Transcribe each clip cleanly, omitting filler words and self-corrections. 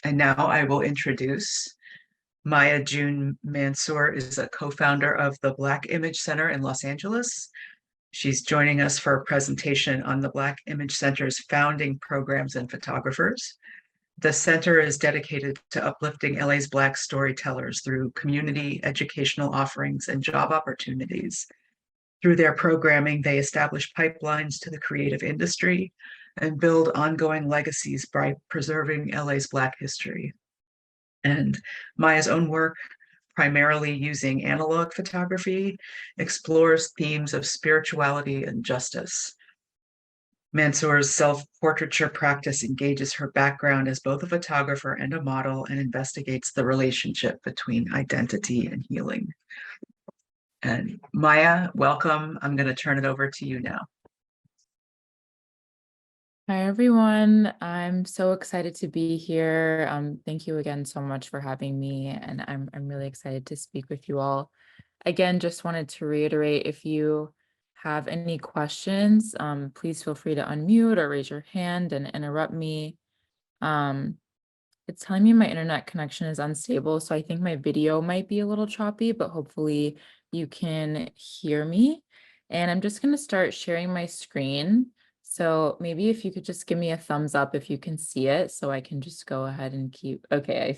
And now I will introduce Maya June Mansour is a co-founder of the Black Image Center in Los Angeles. She's joining us for a presentation on the Black Image Center's founding programs and photographers. The center is dedicated to uplifting LA's Black storytellers through community educational offerings and job opportunities. Through their programming, they establish pipelines to the creative industry and build ongoing legacies by preserving LA's Black history. And Maya's own work, primarily using analog photography, explores themes of spirituality and justice. Mansour's self-portraiture practice engages her background as both a photographer and a model and investigates the relationship between identity and healing. And Maya, welcome. I'm going to turn it over to you now. Hi, everyone. I'm so excited to be here. Thank you again so much for having me, and I'm really excited to speak with you all. Again, just wanted to reiterate, if you have any questions, please feel free to unmute or raise your hand and interrupt me. It's telling me my internet connection is unstable, so I think my video might be a little choppy, but hopefully you can hear me. And I'm just going to start sharing my screen. So maybe if you could just give me a thumbs up if you can see it, so I can just go ahead and keep. Okay,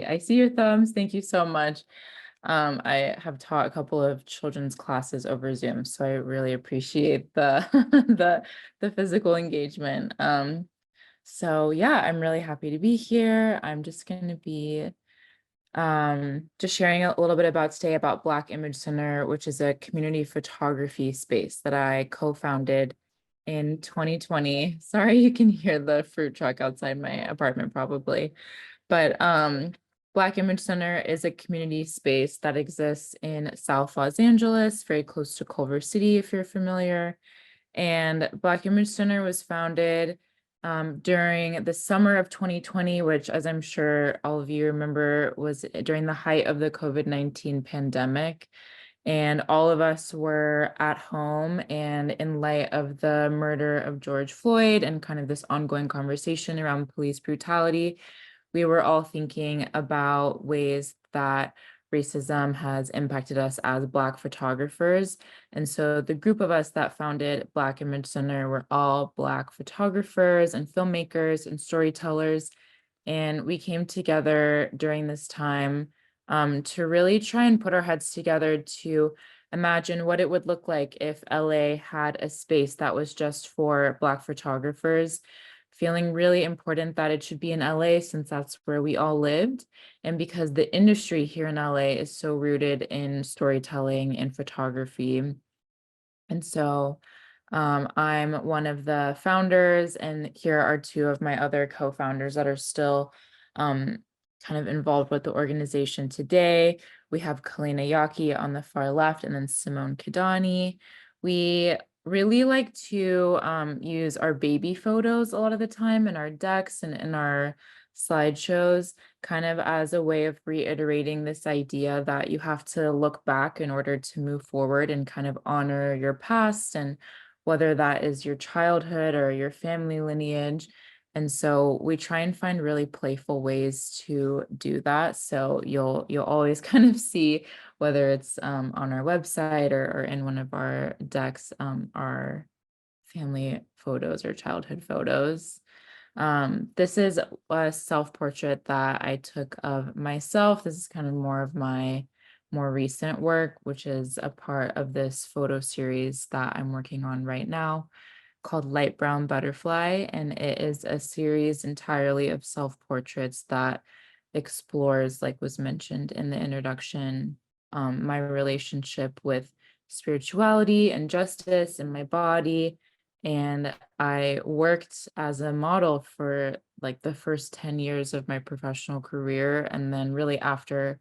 I see your thumbs. Thank you so much. I have taught a couple of children's classes over Zoom, so I really appreciate the the physical engagement. So yeah, I'm really happy to be here. I'm just going to be just sharing a little bit about today about Black Image Center, which is a community photography space that I co-founded in 2020. Sorry, you can hear the fruit truck outside my apartment probably. But Black Image Center is a community space that exists in South Los Angeles, very close to Culver City, if you're familiar. And Black Image Center was founded during the summer of 2020, which, as I'm sure all of you remember, was during the height of the COVID-19 pandemic. And all of us were at home, and in light of the murder of George Floyd and kind of this ongoing conversation around police brutality, we were all thinking about ways that racism has impacted us as Black photographers. And so the group of us that founded Black Image Center were all Black photographers and filmmakers and storytellers. And we came together during this time to really try and put our heads together to imagine what it would look like if LA had a space that was just for Black photographers, feeling really important that it should be in LA since that's where we all lived. And because the industry here in LA is so rooted in storytelling and photography. And so I'm one of the founders, and here are two of my other co-founders that are still kind of involved with the organization today. We have Kalina Yaki on the far left, and then Simone Kidani. We really like to use our baby photos a lot of the time in our decks and in our slideshows, kind of as a way of reiterating this idea that you have to look back in order to move forward and kind of honor your past, and whether that is your childhood or your family lineage. And so we try and find really playful ways to do that. So you'll always kind of see, whether it's on our website or in one of our decks, our family photos or childhood photos. This is a self-portrait that I took of myself. This is kind of more of my more recent work, which is a part of this photo series that I'm working on right now called Light Brown Butterfly. And it is a series entirely of self-portraits that explores, like was mentioned in the introduction, my relationship with spirituality and justice in my body. And I worked as a model for like the first 10 years of my professional career. And then really after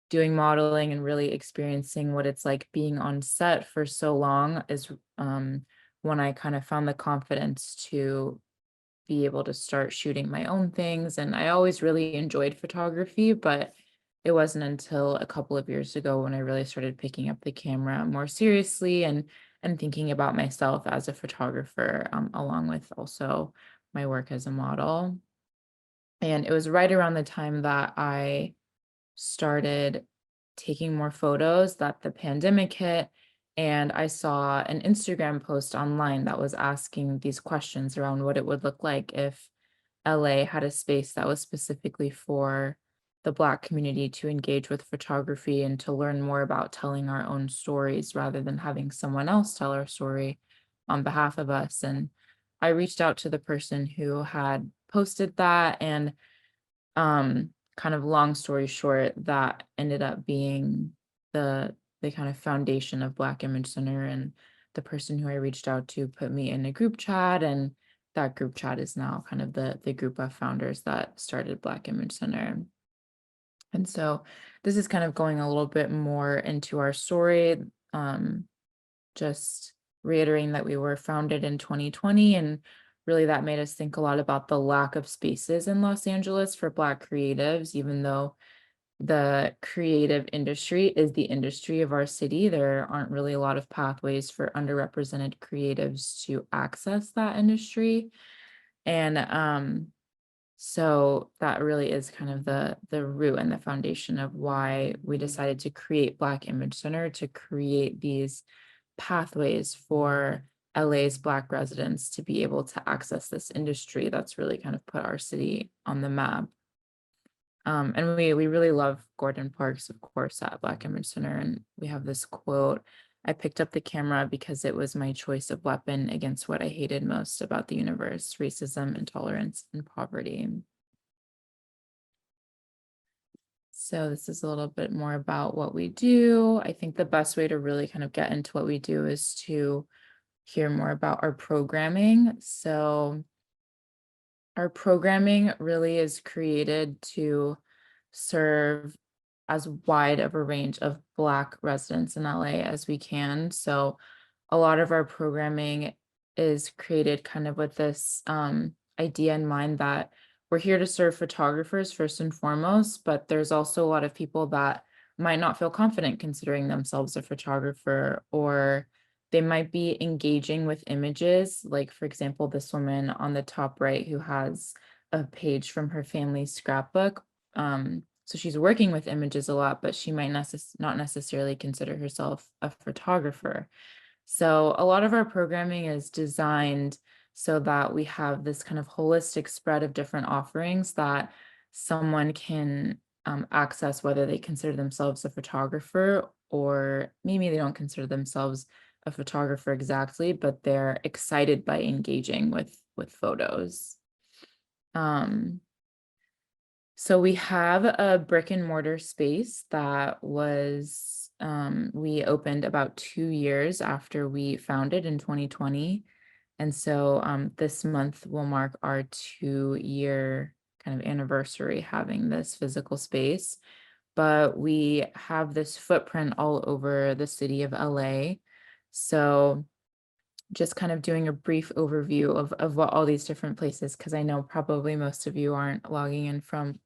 doing modeling and really experiencing what it's like being on set for so long is when I kind of found the confidence to be able to start shooting my own things. And I always really enjoyed photography, but it wasn't until a couple of years ago when I really started picking up the camera more seriously and thinking about myself as a photographer, along with also my work as a model. And it was right around the time that I started taking more photos that the pandemic hit. And I saw an Instagram post online that was asking these questions around what it would look like if LA had a space that was specifically for the Black community to engage with photography and to learn more about telling our own stories rather than having someone else tell our story on behalf of us. And I reached out to the person who had posted that, and kind of long story short, that ended up being the kind of foundation of Black Image Center, and the person who I reached out to put me in a group chat, and that group chat is now kind of the group of founders that started Black Image Center. And so this is kind of going a little bit more into our story. Um, just reiterating that we were founded in 2020, and really that made us think a lot about the lack of spaces in Los Angeles for Black creatives. Even though the creative industry is the industry of our city, there aren't really a lot of pathways for underrepresented creatives to access that industry. And so that really is kind of the root and the foundation of why we decided to create Black Image Center, to create these pathways for LA's Black residents to be able to access this industry that's really kind of put our city on the map. And we really love Gordon Parks, of course, at Black Image Center. And we have this quote: "I picked up the camera because it was my choice of weapon against what I hated most about the universe: racism, intolerance, and poverty." So this is a little bit more about what we do. I think the best way to really kind of get into what we do is to hear more about our programming. So our programming really is created to serve as wide of a range of Black residents in LA as we can. So a lot of our programming is created kind of with this idea in mind that we're here to serve photographers first and foremost, but there's also a lot of people that might not feel confident considering themselves a photographer, or they might be engaging with images. Like, for example, this woman on the top right who has a page from her family's scrapbook. So she's working with images a lot, but she might not necessarily consider herself a photographer. So a lot of our programming is designed so that we have this kind of holistic spread of different offerings that someone can access, whether they consider themselves a photographer or maybe they don't consider themselves a photographer exactly, but they're excited by engaging with photos. Um, so we have a brick and mortar space that was, we opened about 2 years after we founded in 2020. And so this month will mark our 2-year kind of anniversary having this physical space. But we have this footprint all over the city of LA. So just kind of doing a brief overview of what all these different places, because I know probably most of you aren't logging in from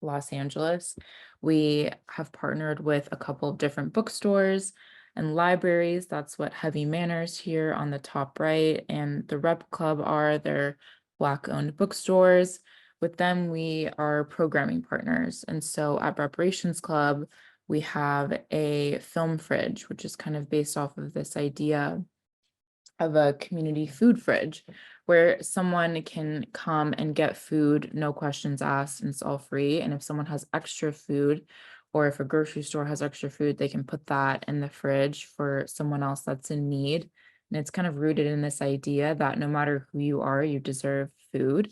Los Angeles. We have partnered with a couple of different bookstores and libraries. That's what Heavy Manners here on the top right and the Rep Club are. They're Black-owned bookstores. With them, we are programming partners. And so at Reparations Club, we have a film fridge, which is kind of based off of this idea of a community food fridge where someone can come and get food, no questions asked, and it's all free. And if someone has extra food, or if a grocery store has extra food, they can put that in the fridge for someone else that's in need. And it's kind of rooted in this idea that no matter who you are, you deserve food.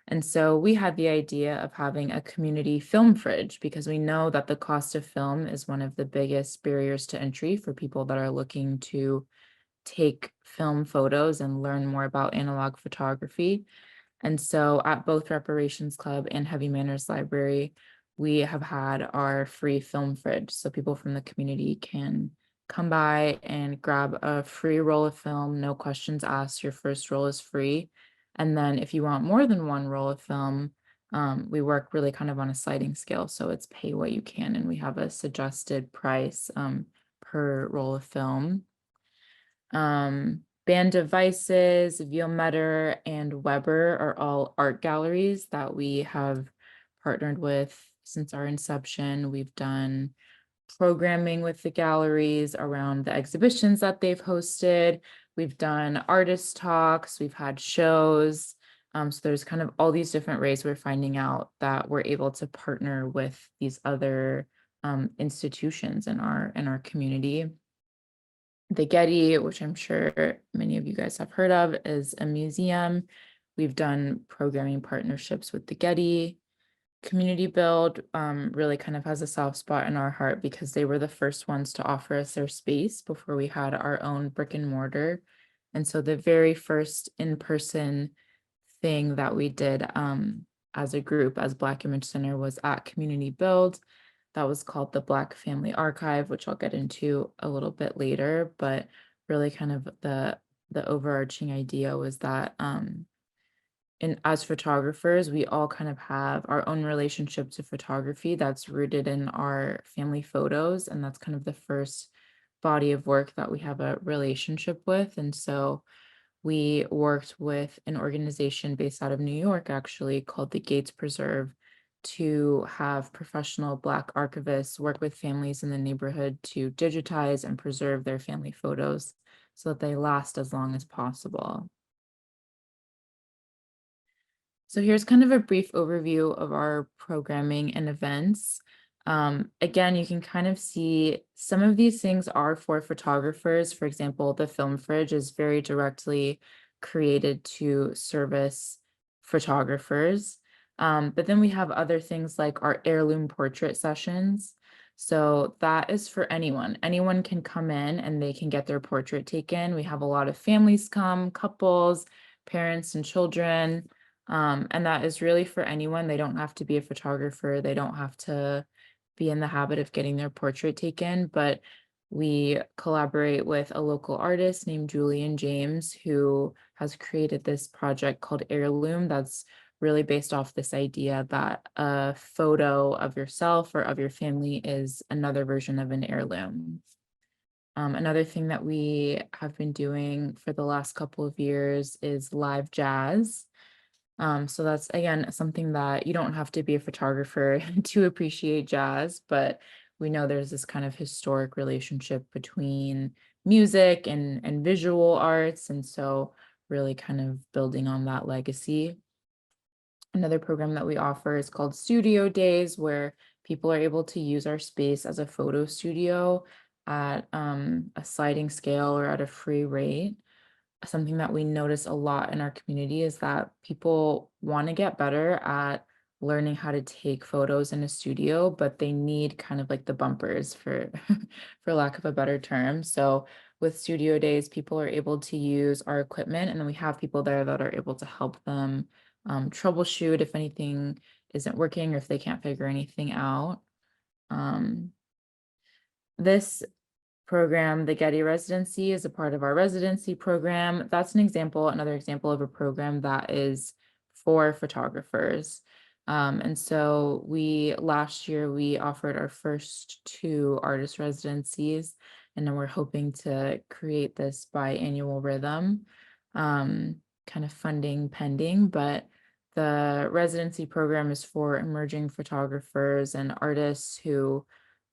And so we had the idea of having a community film fridge because we know that the cost of film is one of the biggest barriers to entry for people that are looking to take film photos and learn more about analog photography. And so at both Reparations Club and Heavy Manners Library, we have had our free film fridge. So people from the community can come by and grab a free roll of film, no questions asked. Your first roll is free. And then if you want more than one roll of film, we work really kind of on a sliding scale. So it's pay what you can. And we have a suggested price per roll of film. Band Devices, Vielmetter, and Weber are all art galleries that we have partnered with since our inception. We've done programming with the galleries around the exhibitions that they've hosted. We've done artist talks, we've had shows. So there's kind of all these different ways we're finding out that we're able to partner with these other institutions in our community. The Getty, which I'm sure many of you guys have heard of, is a museum. We've done programming partnerships with the Getty. Community Build really kind of has a soft spot in our heart because they were the first ones to offer us their space before we had our own brick and mortar. And so the very first in-person thing that we did as a group, as Black Image Center, was at Community Build. That was called the Black Family Archive, which I'll get into a little bit later. But really kind of the overarching idea was that and as photographers, we all kind of have our own relationship to photography that's rooted in our family photos. And that's kind of the first body of work that we have a relationship with. And so we worked with an organization based out of New York, actually, called the Gates Preserve, to have professional Black archivists work with families in the neighborhood to digitize and preserve their family photos so that they last as long as possible. So here's kind of a brief overview of our programming and events. Again, you can kind of see some of these things are for photographers. For example, the film fridge is very directly created to service photographers. But then we have other things like our heirloom portrait sessions. So that is for anyone. Anyone can come in and they can get their portrait taken. We have a lot of families come, couples, parents and children. And that is really for anyone. They don't have to be a photographer. They don't have to be in the habit of getting their portrait taken, but we collaborate with a local artist named Julian James, who has created this project called Heirloom that's really based off this idea that a photo of yourself or of your family is another version of an heirloom. Another thing that we have been doing for the last couple of years is live jazz. So that's, again, something that you don't have to be a photographer to appreciate jazz, but we know there's this kind of historic relationship between music and visual arts. And so really kind of building on that legacy. Another program that we offer is called Studio Days, where people are able to use our space as a photo studio at a sliding scale or at a free rate. Something that we notice a lot in our community is that people want to get better at learning how to take photos in a studio, but they need kind of like the bumpers for for lack of a better term. So with studio days, people are able to use our equipment, and then we have people there that are able to help them troubleshoot if anything isn't working or if they can't figure anything out. Um, this program, the Getty Residency, is a part of our residency program. That's an example, another example of a program that is for photographers. And so last year we offered our first 2 artist residencies, and then we're hoping to create this biannual rhythm, kind of funding pending, but the residency program is for emerging photographers and artists who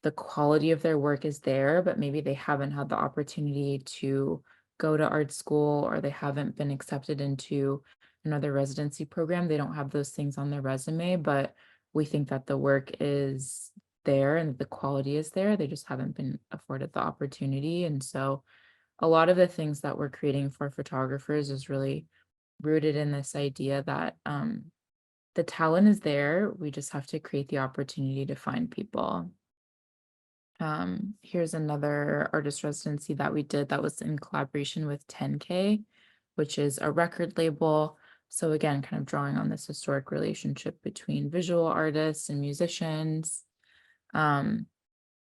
the quality of their work is there, but maybe they haven't had the opportunity to go to art school, or they haven't been accepted into another residency program. They don't have those things on their resume, but we think that the work is there and the quality is there. They just haven't been afforded the opportunity. And so a lot of the things that we're creating for photographers is really rooted in this idea that the talent is there. We just have to create the opportunity to find people. Here's another artist residency that we did that was in collaboration with 10K, which is a record label. So again, kind of drawing on this historic relationship between visual artists and musicians.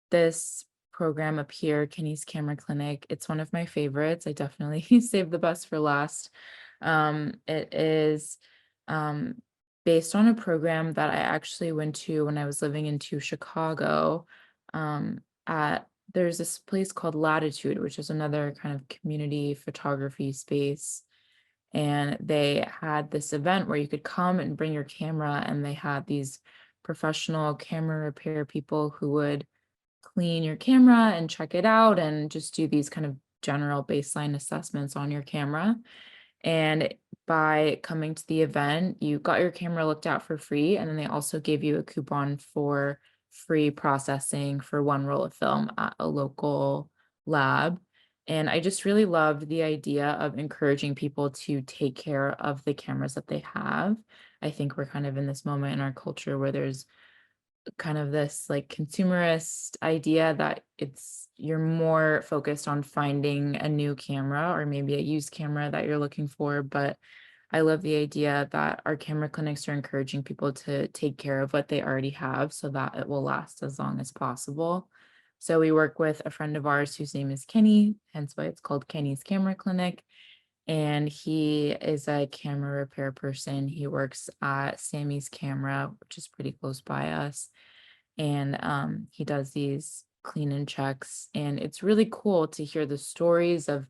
This program up here, Kenny's Camera Clinic, it's one of my favorites. I definitely saved the best for last. It is based on a program that I actually went to when I was living into Chicago. There's this place called Latitude, which is another kind of community photography space. And they had this event where you could come and bring your camera, and they had these professional camera repair people who would clean your camera and check it out and just do these kind of general baseline assessments on your camera. And by coming to the event, you got your camera looked at for free. And then they also gave you a coupon for free processing for one roll of film at a local lab. And I just really loved the idea of encouraging people to take care of the cameras that they have. I think we're kind of in this moment in our culture where there's kind of this like consumerist idea that you're more focused on finding a new camera or maybe a used camera that you're looking for. But I love the idea that our camera clinics are encouraging people to take care of what they already have so that it will last as long as possible. So we work with a friend of ours whose name is Kenny, hence why it's called Kenny's Camera Clinic. And he is a camera repair person. He works at Sammy's Camera, which is pretty close by us. And he does these clean and checks. And it's really cool to hear the stories of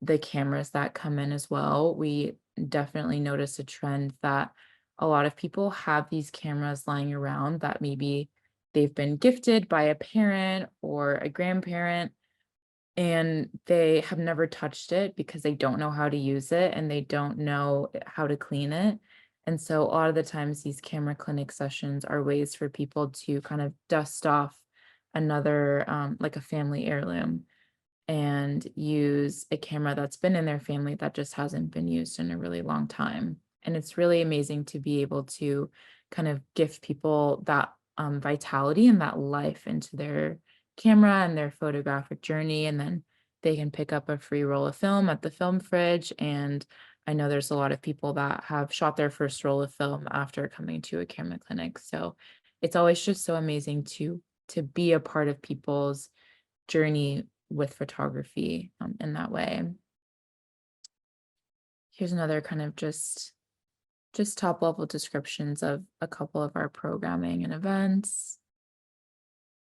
the cameras that come in as well. We definitely notice a trend that a lot of people have these cameras lying around that maybe they've been gifted by a parent or a grandparent and they have never touched it because they don't know how to use it and they don't know how to clean it. And so a lot of the times these camera clinic sessions are ways for people to kind of dust off another like a family heirloom and use a camera that's been in their family that just hasn't been used in a really long time. And it's really amazing to be able to kind of give people that vitality and that life into their camera and their photographic journey. And then they can pick up a free roll of film at the film fridge. And I know there's a lot of people that have shot their first roll of film after coming to a camera clinic. So it's always just so amazing to be a part of people's journey with photography in that way. Here's another kind of just top level descriptions of a couple of our programming and events.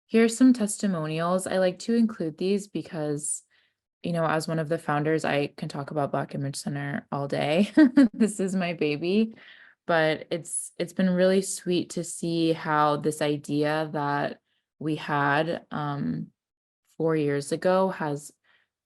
Here's some testimonials. I like to include these because, as one of the founders, I can talk about Black Image Center all day. This is my baby, but it's been really sweet to see how this idea that we had 4 years ago has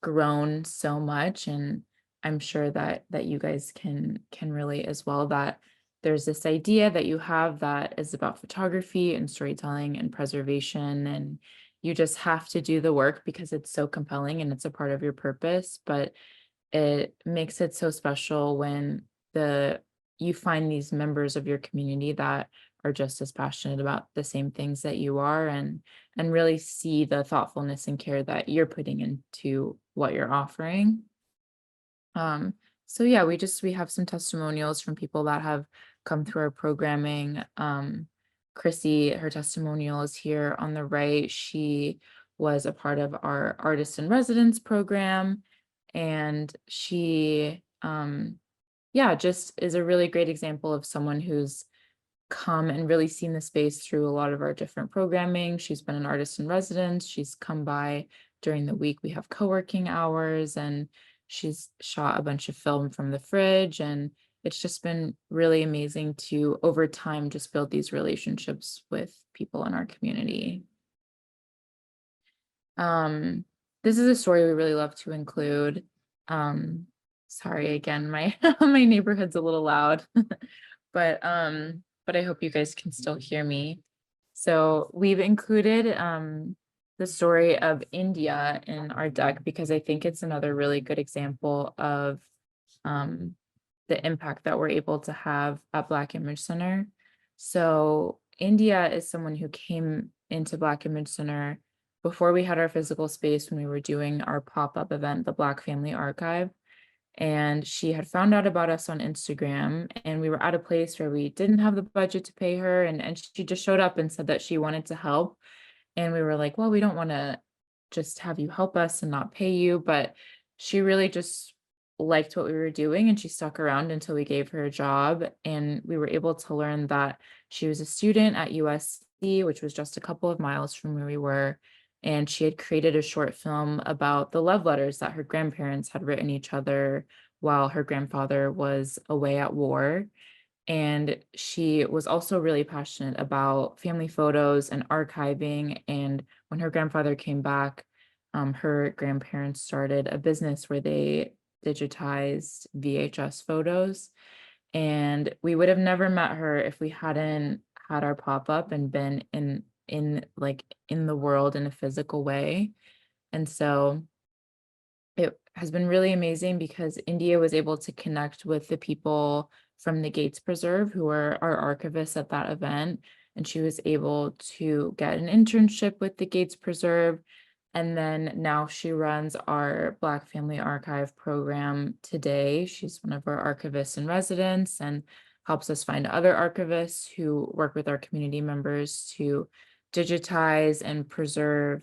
grown so much. And I'm sure that you guys can relate as well, that there's this idea that you have that is about photography and storytelling and preservation, and you just have to do the work because it's so compelling and it's a part of your purpose. But it makes it so special when you find these members of your community that are just as passionate about the same things that you are, and really see the thoughtfulness and care that you're putting into what you're offering. So yeah, we have some testimonials from people that have come through our programming. Chrissy, her testimonial is here on the right. She was a part of our artist in residence program, and she yeah, just is a really great example of someone who's come and really seen the space through a lot of our different programming. She's been an artist in residence. She's come by during the week. We have co-working hours, and she's shot a bunch of film from the fridge. And it's just been really amazing to, over time, just build these relationships with people in our community. This is a story we really love to include. Sorry, again, my my neighborhood's a little loud, but I hope you guys can still hear me. So we've included the story of India in our deck because I think it's another really good example of the impact that we're able to have at Black Image Center. So India is someone who came into Black Image Center before we had our physical space, when we were doing our pop-up event, the Black Family Archive. And she had found out about us on Instagram, and we were at a place where we didn't have the budget to pay her. And she just showed up and said that she wanted to help. And we were like, well, we don't want to just have you help us and not pay you. But she really just liked what we were doing, and she stuck around until we gave her a job. And we were able to learn that she was a student at USC, which was just a couple of miles from where we were. And she had created a short film about the love letters that her grandparents had written each other while her grandfather was away at war. And she was also really passionate about family photos and archiving. And when her grandfather came back, her grandparents started a business where they digitized VHS photos. And we would have never met her if we hadn't had our pop-up and been in the world in a physical way. And so it has been really amazing because India was able to connect with the people from the Gates Preserve who were our archivists at that event. And she was able to get an internship with the Gates Preserve. And then now she runs our Black Family Archive program today. She's one of our archivists in residence and helps us find other archivists who work with our community members to digitize and preserve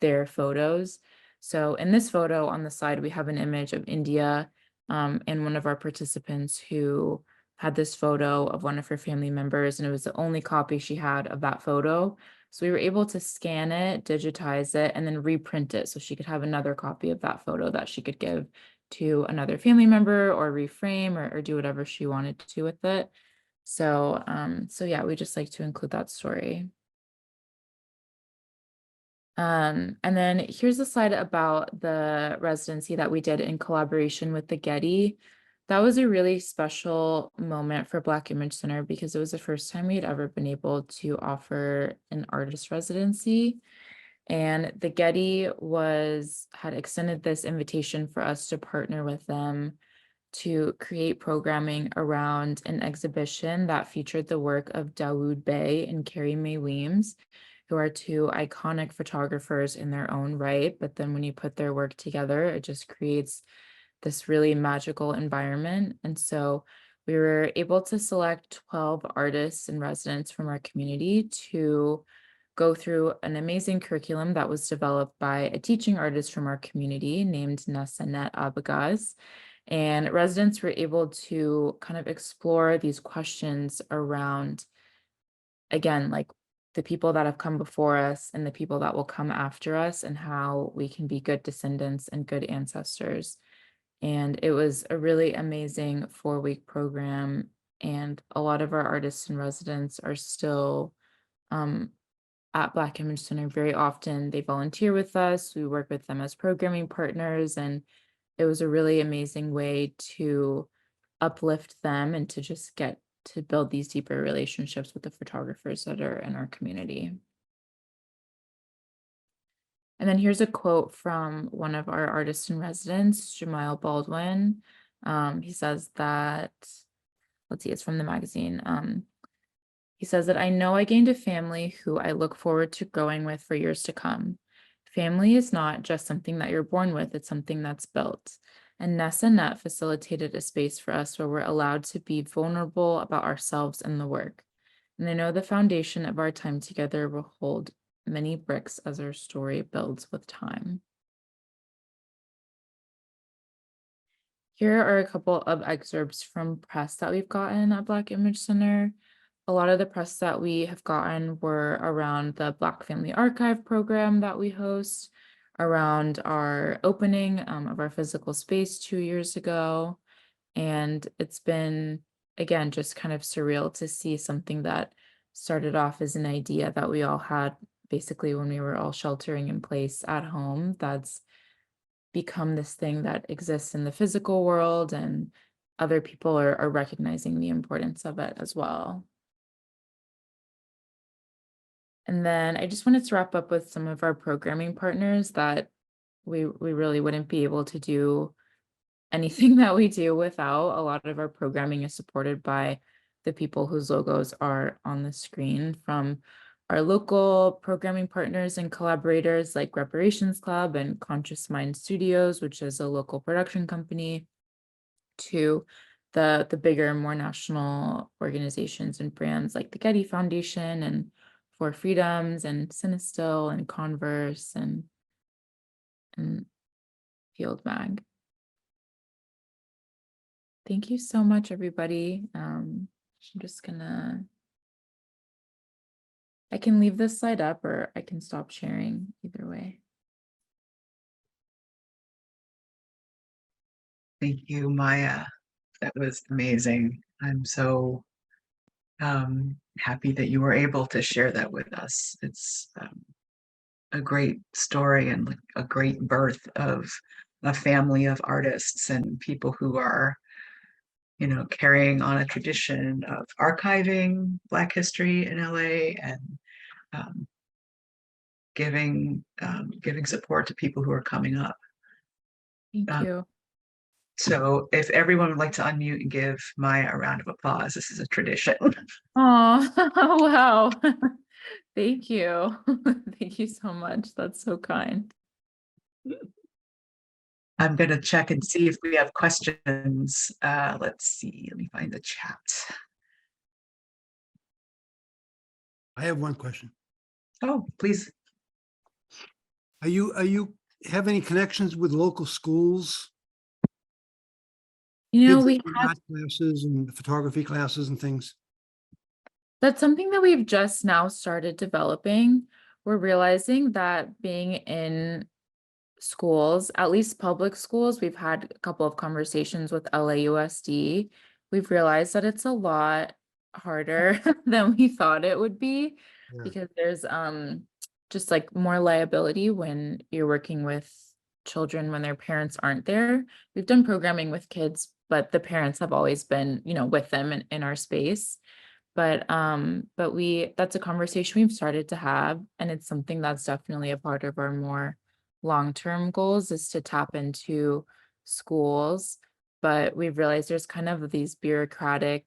their photos. So in this photo on the side, we have an image of India and one of our participants who had this photo of one of her family members, and it was the only copy she had of that photo. So we were able to scan it, digitize it, and then reprint it so she could have another copy of that photo that she could give to another family member or reframe or do whatever she wanted to with it. So yeah, we just like to include that story. And then here's a slide about the residency that we did in collaboration with the Getty. That was a really special moment for Black Image Center because it was the first time we had ever been able to offer an artist residency. And the Getty had extended this invitation for us to partner with them to create programming around an exhibition that featured the work of Dawood Bey and Carrie Mae Weems, who are two iconic photographers in their own right. But then when you put their work together, it just creates this really magical environment. And so we were able to select 12 artists and residents from our community to go through an amazing curriculum that was developed by a teaching artist from our community named Nasanet Abagaz. And residents were able to kind of explore these questions around, again, like the people that have come before us and the people that will come after us and how we can be good descendants and good ancestors. And it was a really amazing 4-week program. And a lot of our artists and residents are still at Black Image Center very often. They volunteer with us. We work with them as programming partners. And it was a really amazing way to uplift them and to just get to build these deeper relationships with the photographers that are in our community. And then here's a quote from one of our artists in residence, Jamil Baldwin. He says that, let's see, it's from the magazine. He says that I know I gained a family who I look forward to growing with for years to come. Family is not just something that you're born with, it's something that's built. And Nessa Net facilitated a space for us where we're allowed to be vulnerable about ourselves and the work. And I know the foundation of our time together will hold many bricks as our story builds with time. Here are a couple of excerpts from press that we've gotten at Black Image Center. A lot of the press that we have gotten were around the Black Family Archive program that we host, around our opening of our physical space 2 years ago. And it's been, again, just kind of surreal to see something that started off as an idea that we all had basically when we were all sheltering in place at home, that's become this thing that exists in the physical world, and other people are recognizing the importance of it as well. And then I just wanted to wrap up with some of our programming partners that we really wouldn't be able to do anything that we do without. A lot of our programming is supported by the people whose logos are on the screen, from our local programming partners and collaborators like Reparations Club and Conscious Mind Studios, which is a local production company, to the bigger, more national organizations and brands like the Getty Foundation and For Freedoms and Cinestil and Converse and Field Mag. Thank you so much, everybody. I'm just gonna, I can leave this slide up or I can stop sharing, either way. Thank you, Maya. That was amazing. I'm so Happy that you were able to share that with us. It's a great story and like a great birth of a family of artists and people who are, carrying on a tradition of archiving Black history in LA and um, giving support to people who are coming up. Thank Um, you. so if everyone would like to unmute and give Maya a round of applause, this is a tradition. Oh, wow. Thank you. Thank you so much. That's so kind. I'm going to check and see if we have questions. Let's see. Let me find the chat. I have one question. Oh, please. Are you have any connections with local schools? You know, Kids that we do had art classes and photography classes and things? that's something that we've just now started developing. We're realizing that being in schools, at least public schools, we've had a couple of conversations with LAUSD. We've realized that it's a lot harder than we thought it would be Yeah. because there's just like more liability when you're working with children when their parents aren't there. We've done programming with kids, but the parents have always been, with them in our space. But we that's a conversation we've started to have, and it's something that's definitely a part of our more long-term goals is to tap into schools. But we've realized there's kind of these bureaucratic,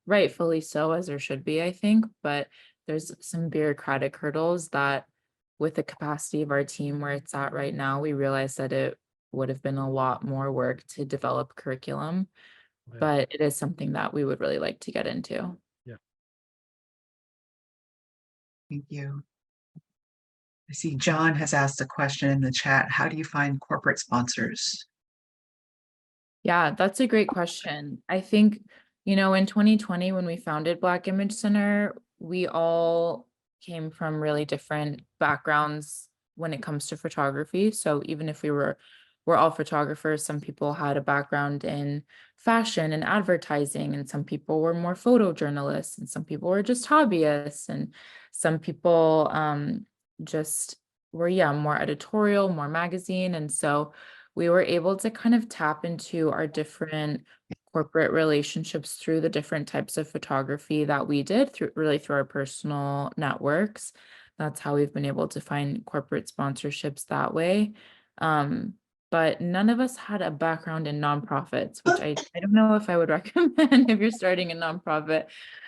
rightfully so, as there should be, I think, but there's some bureaucratic hurdles that with the capacity of our team where it's at right now, we realized that it would have been a lot more work to develop curriculum, Right. but it is something that we would really like to get into. Thank you. I see John has asked a question in the chat. How do you find corporate sponsors? Yeah, that's a great question. I think, in 2020, when we founded Black Image Center, we all came from really different backgrounds when it comes to photography. So even if we're all photographers, some people had a background in fashion and advertising, and some people were more photojournalists, and some people were just hobbyists, and some people just were, yeah, more editorial, more magazine. And so we were able to kind of tap into our different corporate relationships through the different types of photography that we did through our personal networks. That's how we've been able to find corporate sponsorships that way. But none of us had a background in nonprofits, which I don't know if I would recommend if you're starting a nonprofit,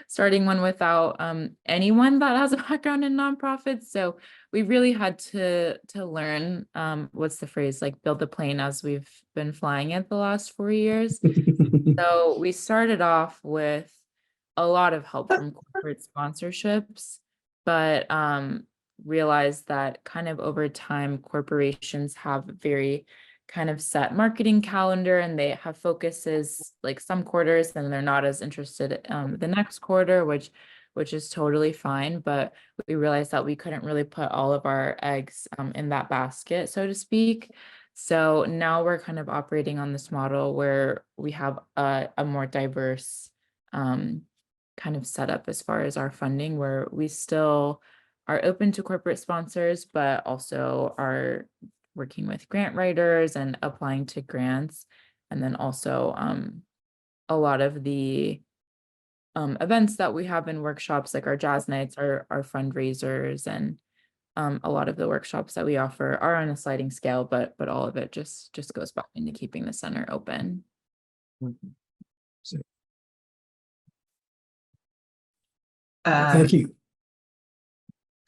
starting one without anyone that has a background in nonprofits. So we really had to learn what's the phrase, like build the plane as we've been flying it the last 4 years. So we started off with a lot of help from corporate sponsorships, but realized that kind of over time corporations have very kind of set marketing calendar, and they have focuses like some quarters and they're not as interested the next quarter, which is totally fine. But we realized that we couldn't really put all of our eggs in that basket, so to speak. So now we're kind of operating on this model where we have a more diverse kind of setup as far as our funding, where we still are open to corporate sponsors, but also are working with grant writers and applying to grants. And then also a lot of the events that we have in workshops, like our jazz nights, our fundraisers, and a lot of the workshops that we offer are on a sliding scale, but all of it just goes back into keeping the center open. Thank you.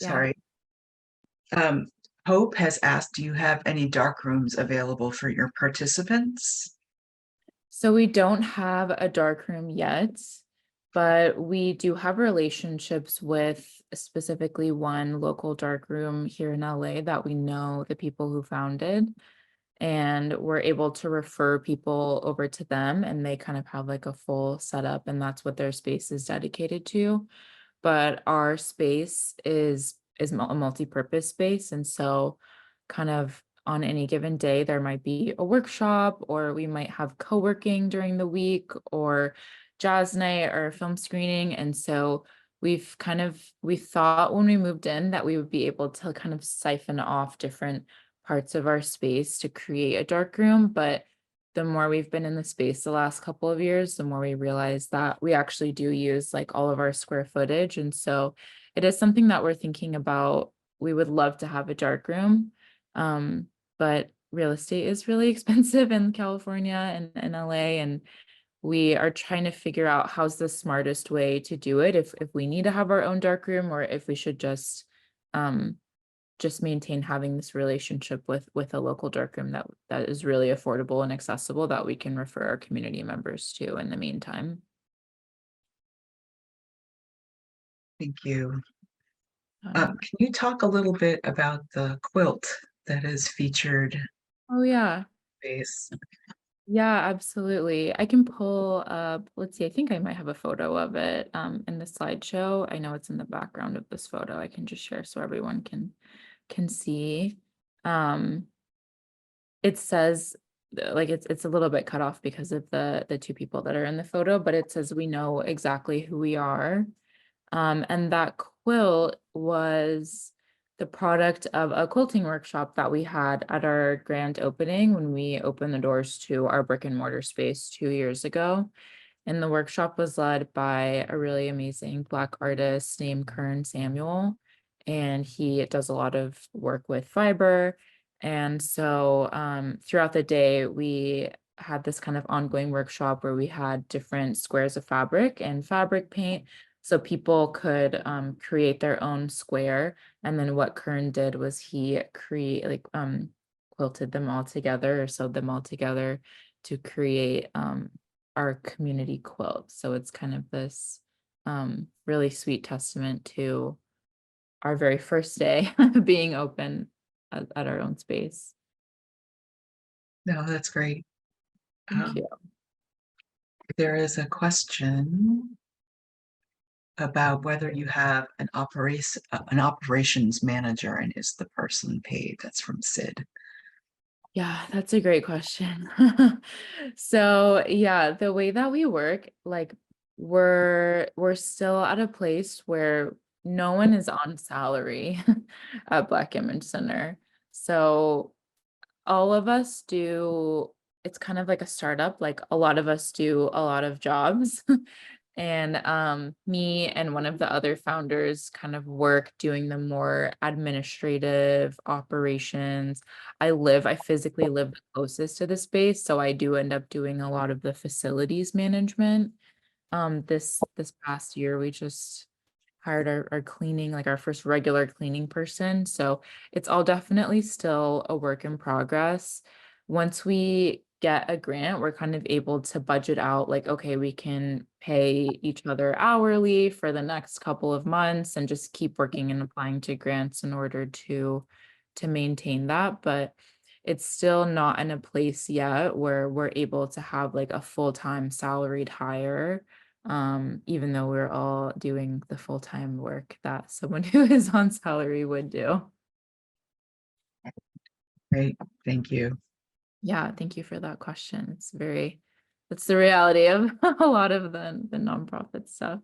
Sorry. Hope has asked, do you have any dark rooms available for your participants? So we don't have a dark room yet, but we do have relationships with specifically one local dark room here in LA that we know the people who founded, and we're able to refer people over to them, and they kind of have like a full setup, and that's what their space is dedicated to. But our space is a multi-purpose space, and so kind of on any given day there might be a workshop, or we might have co-working during the week, or jazz night or a film screening. And so we thought when we moved in that we would be able to kind of siphon off different parts of our space to create a dark room. But the more we've been in the space the last couple of years, the more we realize that we actually do use like all of our square footage. And so it is something that we're thinking about. We would love to have a dark room. But real estate is really expensive in California and in LA. And we are trying to figure out how's the smartest way to do it, if we need to have our own dark room or if we should just maintain having this relationship with a local dark room that is really affordable and accessible that we can refer our community members to in the meantime. Thank you. Um, Can you talk a little bit about the quilt that is featured oh yeah. space? Yeah, absolutely. I can pull up, let's see, I think I might have a photo of it in the slideshow. I know it's in the background of this photo. I can just share so everyone can see. It says like it's a little bit cut off because of the two people that are in the photo, but it says we know exactly who we are. And that quilt was the product of a quilting workshop that we had at our grand opening when we opened the doors to our brick and mortar space 2 years ago. And the workshop was led by a really amazing Black artist named Kern Samuel. And he does a lot of work with fiber. And so throughout the day, we had this kind of ongoing workshop where we had different squares of fabric and fabric paint. So people could create their own square. And then what Kern did was he quilted them all together or sewed them all together to create our community quilt. So it's kind of this really sweet testament to our very first day being open at our own space. No, that's great. Thank you. There is a question about whether you have an operations manager, and is the person paid? That's from Sid. Yeah, that's a great question. So yeah, the way that we work, like we're still at a place where no one is on salary at Black Image Center. So all of us do, it's kind of like a startup, like a lot of us do a lot of jobs. And me and one of the other founders kind of work doing the more administrative operations. I physically live the closest to the space, so I do end up doing a lot of the facilities management. This past year, we just hired our cleaning, like our first regular cleaning person. So it's all definitely still a work in progress. Once we get a grant, we're kind of able to budget out like, okay, we can pay each other hourly for the next couple of months and just keep working and applying to grants in order to maintain that. But it's still not in a place yet where we're able to have like a full-time salaried hire, even though we're all doing the full-time work that someone who is on salary would do. Great, thank you. Yeah, thank you for that question. That's the reality of a lot of the nonprofit stuff.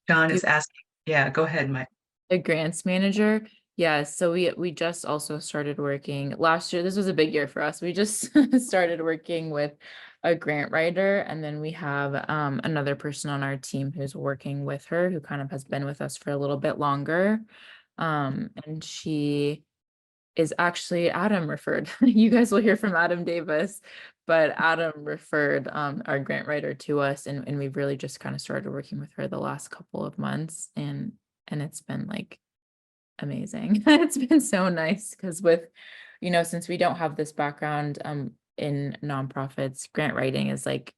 John Do you is asking, yeah, go ahead, Mike. a grants manager? Yeah, so we just also started working last year. This was a big year for us. We just started working with a grant writer, and then we have another person on our team who's working with her, who kind of has been with us for a little bit longer. And she is actually Adam referred. You guys will hear from Adam Davis, but Adam referred our grant writer to us, and we've really just kind of started working with her the last couple of months, and it's been like amazing. It's been so nice because since we don't have this background in nonprofits, grant writing is like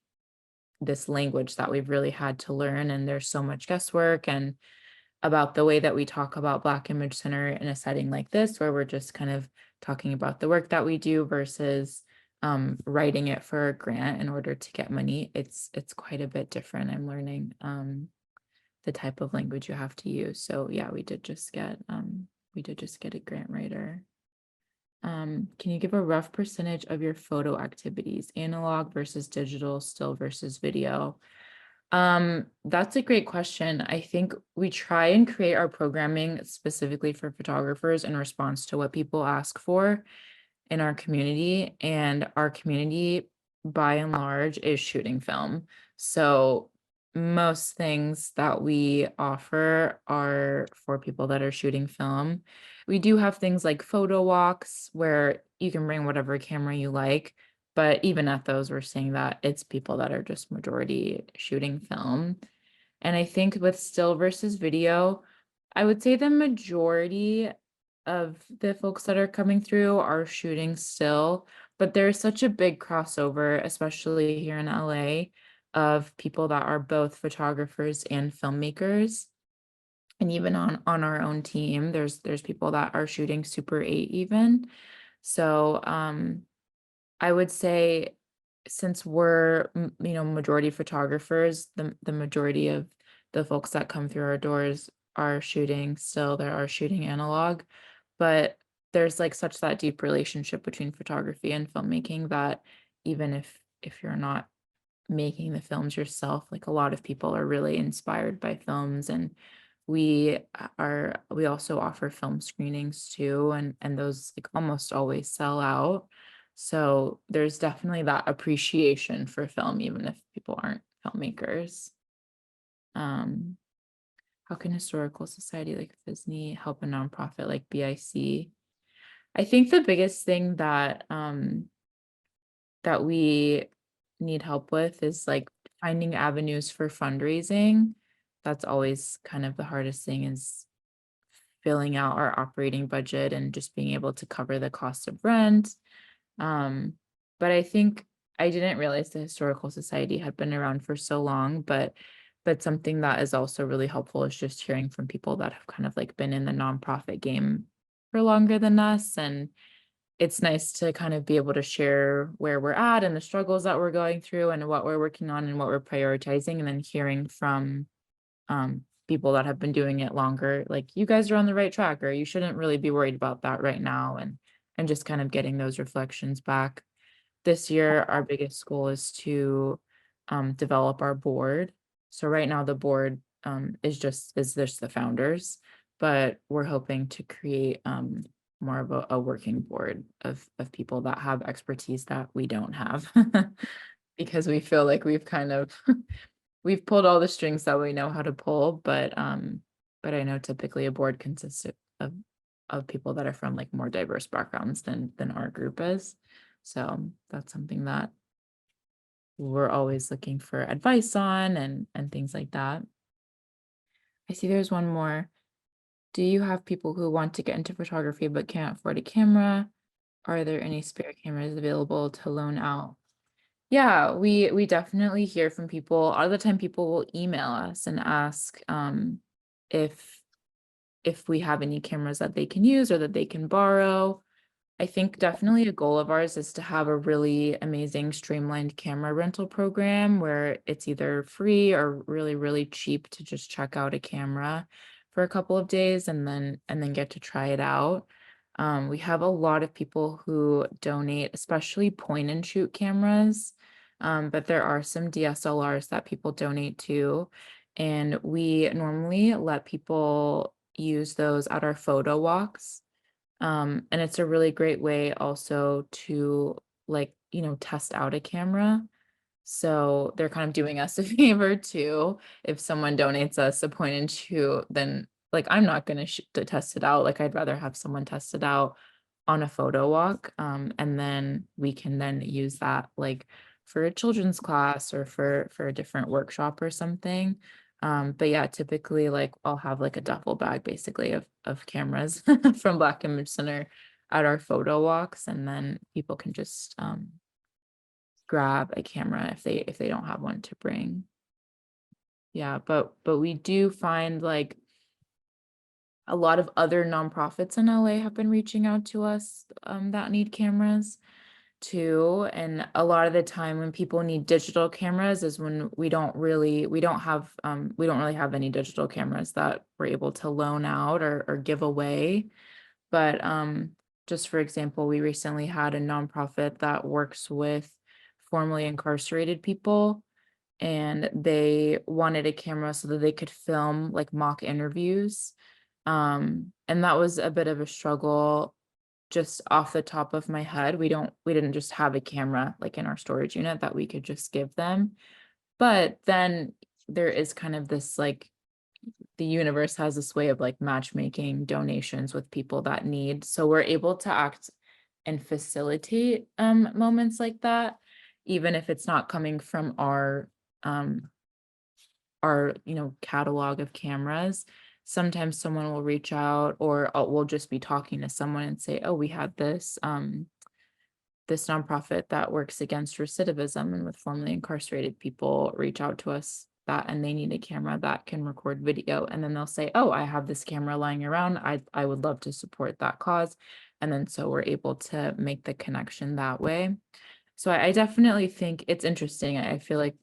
this language that we've really had to learn, and there's so much guesswork and about the way that we talk about Black Image Center in a setting like this, where we're just kind of talking about the work that we do versus writing it for a grant in order to get money. It's quite a bit different. I'm learning the type of language you have to use. So yeah, we did just get a grant writer. Can you give a rough percentage of your photo activities, analog versus digital, still versus video? That's a great question. I think we try and create our programming specifically for photographers in response to what people ask for in our community. And our community, by and large, is shooting film. So most things that we offer are for people that are shooting film. We do have things like photo walks where you can bring whatever camera you like. But even at those, we're seeing that it's people that are just majority shooting film. And I think with still versus video, I would say the majority of the folks that are coming through are shooting still, but there's such a big crossover, especially here in LA, of people that are both photographers and filmmakers. And even on our own team, there's people that are shooting Super 8 even. So I would say since we're majority photographers, the majority of the folks that come through our doors are shooting still, they are shooting analog, but there's like such that deep relationship between photography and filmmaking that even if you're not making the films yourself, like a lot of people are really inspired by films, and we also offer film screenings too, and those like almost always sell out. So there's definitely that appreciation for film, even if people aren't filmmakers. Um, how can historical society like PHSNE help a nonprofit like BIC? I think the biggest thing that we need help with is like finding avenues for fundraising. That's always kind of the hardest thing, is filling out our operating budget and just being able to cover the cost of rent. But I think I didn't realize the Historical Society had been around for so long, but something that is also really helpful is just hearing from people that have kind of like been in the nonprofit game for longer than us. And it's nice to kind of be able to share where we're at and the struggles that we're going through and what we're working on and what we're prioritizing, and then hearing from people that have been doing it longer, like you guys are on the right track, or you shouldn't really be worried about that right now, and just kind of getting those reflections back. This year, our biggest goal is to develop our board. So right now the board is just the founders, but we're hoping to create more of a working board of people that have expertise that we don't have, because we feel like we've kind of we've pulled all the strings that we know how to pull, but I know typically a board consists of people that are from like more diverse backgrounds than our group is. So that's something that we're always looking for advice on and things like that. I see there's one more. Do you have people who want to get into photography but can't afford a camera? Are there any spare cameras available to loan out? Yeah, we definitely hear from people. All the time people will email us and ask if we have any cameras that they can use or that they can borrow. I think definitely a goal of ours is to have a really amazing streamlined camera rental program where it's either free or really, really cheap to just check out a camera for a couple of days and then get to try it out. We have a lot of people who donate, especially point and shoot cameras, but there are some DSLRs that people donate to, and we normally let people use those at our photo walks. And it's a really great way also to like, test out a camera. So they're kind of doing us a favor too. If someone donates us a point and shoot, then like I'm not going to test it out. Like I'd rather have someone test it out on a photo walk. And then we can then use that like for a children's class or for a different workshop or something. But yeah, typically like I'll have like a duffel bag basically of cameras from Black Image Center at our photo walks, and then people can just grab a camera if they don't have one to bring. Yeah, but we do find like a lot of other nonprofits in LA have been reaching out to us that need cameras too. And a lot of the time when people need digital cameras is when we don't really have any digital cameras that we're able to loan out or give away. But just for example, we recently had a nonprofit that works with formerly incarcerated people, and they wanted a camera so that they could film like mock interviews. And that was a bit of a struggle. Just off the top of my head, we didn't just have a camera like in our storage unit that we could just give them. But then there is kind of this like, the universe has this way of like matchmaking donations with people that need. So we're able to act and facilitate moments like that, even if it's not coming from um our catalog of cameras. Sometimes someone will reach out, or we'll just be talking to someone and say, oh, we had this nonprofit that works against recidivism and with formerly incarcerated people reach out to us that, and they need a camera that can record video. And then they'll say, oh, I have this camera lying around. I would love to support that cause. And then so we're able to make the connection that way. So I definitely think it's interesting. I feel like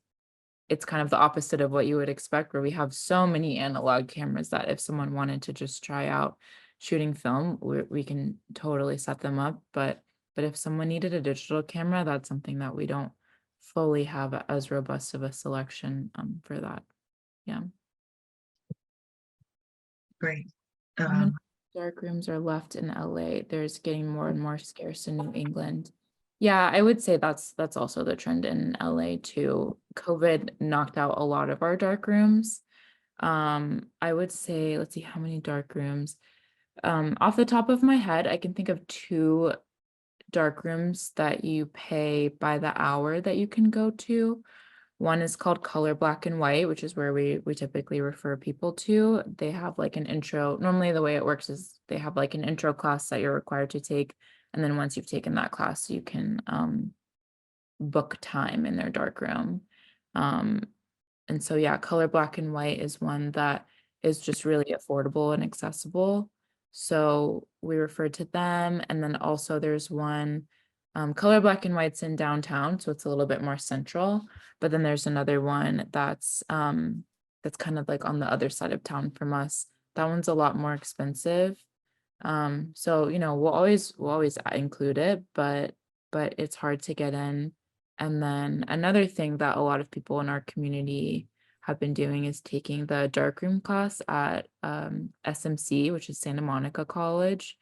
it's kind of the opposite of what you would expect, where we have so many analog cameras that if someone wanted to just try out shooting film, we can totally set them up. But if someone needed a digital camera, that's something that we don't fully have as robust of a selection for that. Yeah. Great. How many dark rooms are left in LA? There's getting more and more scarce in New England. Yeah, I would say that's also the trend in LA too. COVID knocked out a lot of our dark rooms. I would say, let's see, how many dark rooms? Off the top of my head, I can think of 2 dark rooms that you pay by the hour that you can go to. One is called Color Black and White, which is where we typically refer people to. They have like an intro. Normally the way it works is they have like an intro class that you're required to take. And then once you've taken that class, you can book time in their dark room. And so, yeah, Color Black and White is one that is just really affordable and accessible. So we refer to them. And then also there's one, Color Black and White's in downtown, so it's a little bit more central. But then there's another one that's kind of like on the other side of town from us. That one's a lot more expensive. So we'll always include it, but it's hard to get in. And then another thing that a lot of people in our community have been doing is taking the darkroom class at SMC, which is Santa Monica College,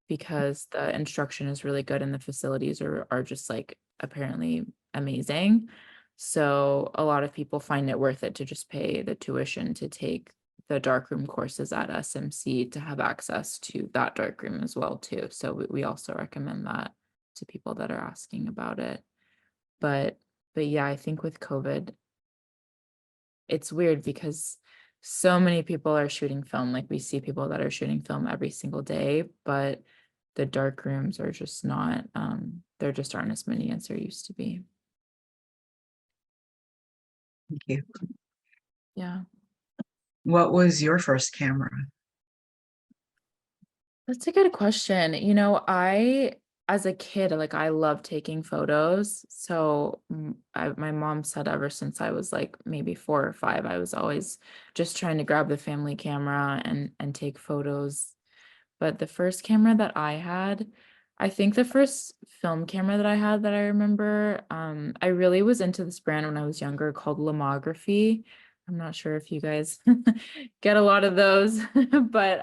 because the instruction is really good and the facilities are just like apparently amazing. So a lot of people find it worth it to just pay the tuition to take the darkroom courses at SMC to have access to that darkroom as well too. So we also recommend that to people that are asking about it. But yeah, I think with COVID, it's weird because so many people are shooting film. Like we see people that are shooting film every single day, but the dark rooms are just not, there just aren't as many as there used to be. Thank you. Yeah. What was your first camera? That's a good question. As a kid, like I love taking photos. So my mom said ever since I was like maybe 4 or 5, I was always just trying to grab the family camera and take photos. But the first camera that I had, I think the first film camera that I had that I remember, I really was into this brand when I was younger called Lomography. I'm not sure if you guys get a lot of those, but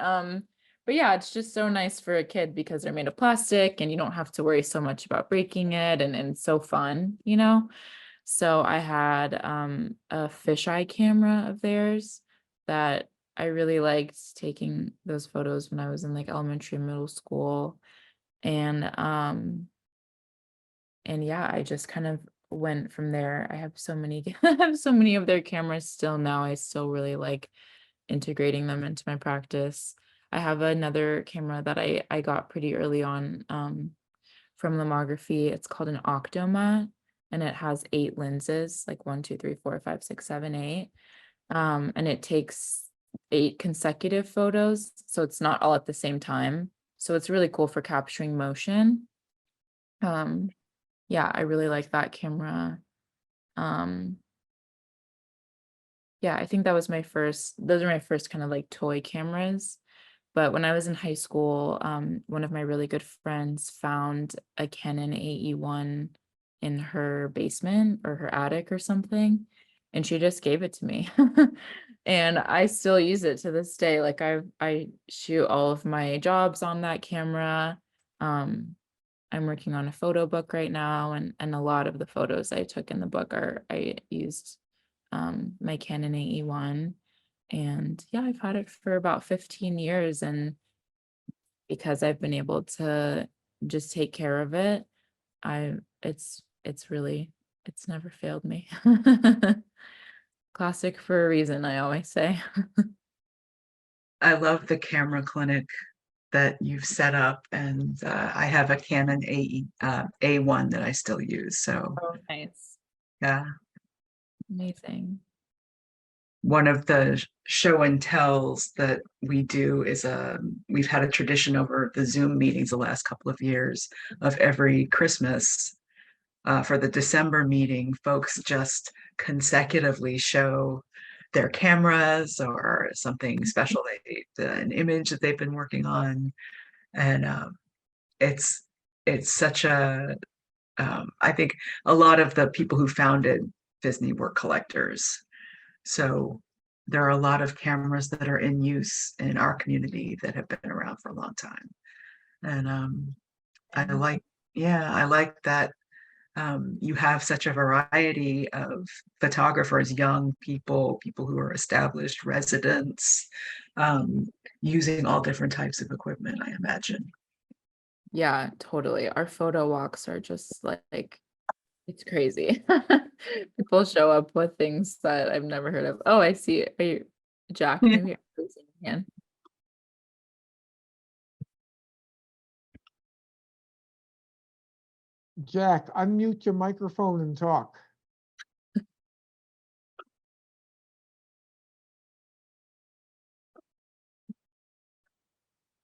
yeah, it's just so nice for a kid because they're made of plastic and you don't have to worry so much about breaking it, and it's so fun. So I had a fisheye camera of theirs that I really liked taking those photos when I was in like elementary and middle school. And yeah, I just kind of went from there. I have so many I have so many of their cameras still now. I still really like integrating them into my practice. I have another camera that I got pretty early on from Lomography. It's called an Octomat, and it has 8 lenses, like 1, 2, 3, 4, 5, 6, 7, 8. And it takes 8 consecutive photos, so it's not all at the same time. So it's really cool for capturing motion. Yeah, I really like that camera. Um, yeah, I think those are my first kind of like toy cameras. But when I was in high school, one of my really good friends found a Canon AE1 in her basement or her attic or something, and she just gave it to me. And I still use it to this day. Like I shoot all of my jobs on that camera. I'm working on a photo book right now, and a lot of the photos I took in the book I used my Canon AE1. And yeah, I've had it for about 15 years, and because I've been able to just take care of it, I it's really it's never failed me. Classic for a reason, I always say. I love the camera clinic that you've set up, and I have a Canon A1 that I still use. So Oh, nice. yeah, Amazing. one of the show and tells that we do is we've had a tradition over the Zoom meetings the last couple of years of every Christmas. For the December meeting, folks just consecutively show their cameras or something special, an image that they've been working on, and it's such a I think a lot of the people who founded PHSNE were collectors, so there are a lot of cameras that are in use in our community that have been around for a long time, and I Yeah. like, yeah, I like that you have such a variety of photographers, young people, people who are established, residents, um, using all different types of equipment, I imagine. Yeah, totally. Our photo walks are just like it's crazy. People show up with things that I've never heard of. Oh, I see. Are you Jack? Yeah. Maybe you're raising your hand. Jack, unmute your microphone and talk. Let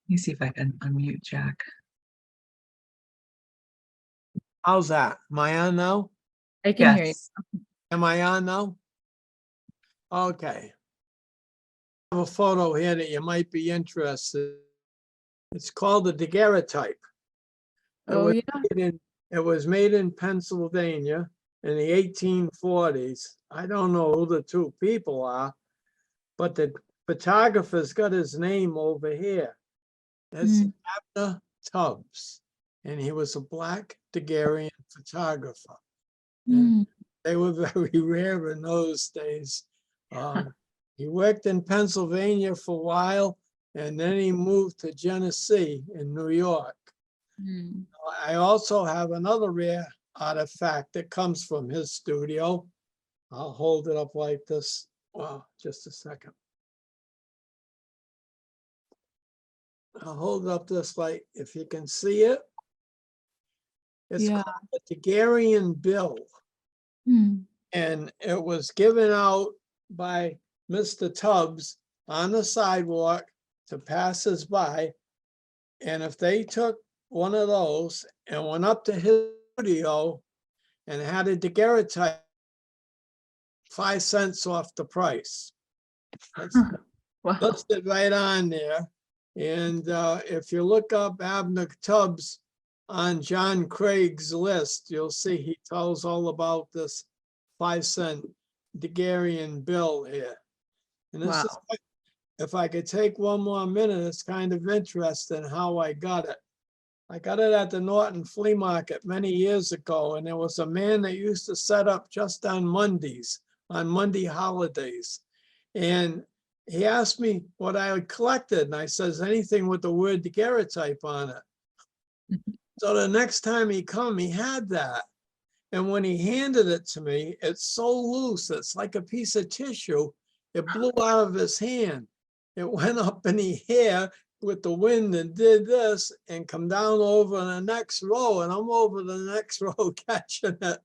me see if I can unmute Jack. How's that? Am I on now? I can hear you. Yes. Am I on now? Okay. I have a photo here that you might be interested. It's called the daguerreotype. It Oh was yeah. it was made in Pennsylvania in the 1840s. I don't know who the two people are, but the photographer's got his name over here. It's Mm, Abner Tubbs, and he was a black Daguerrean photographer. And mm. they were very rare in those days. He worked in Pennsylvania for a while, and then he moved to Genesee in New York. Mm. I also have another rare artifact that comes from his studio. I'll hold it up like this. Wow, just a second. I'll hold it up this light if you can see it. It's Yeah. called the Daguerrean bill, Mm. and it was given out by Mr. Tubbs on the sidewalk to passers-by. And if they took one of those and went up to his studio and had a daguerreotype, 5 cents off the price. That's Wow. listed right on there. And if you look up Abner Tubbs on John Craig's list, you'll see he tells all about this 5-cent Daguerrean bill here. And this is, Wow. if I could take one more minute, it's kind of interesting how I got it. I got it at the Norton Flea Market many years ago, and there was a man that used to set up just on Mondays, on Monday holidays. And he asked me what I had collected, and I says, anything with the word daguerreotype on it. So the next time he come, he had that. And when he handed it to me, it's so loose, it's like a piece of tissue. It blew out of his hand. It went up in the air with the wind and did this and come down over the next row. And I'm over the next row catching it.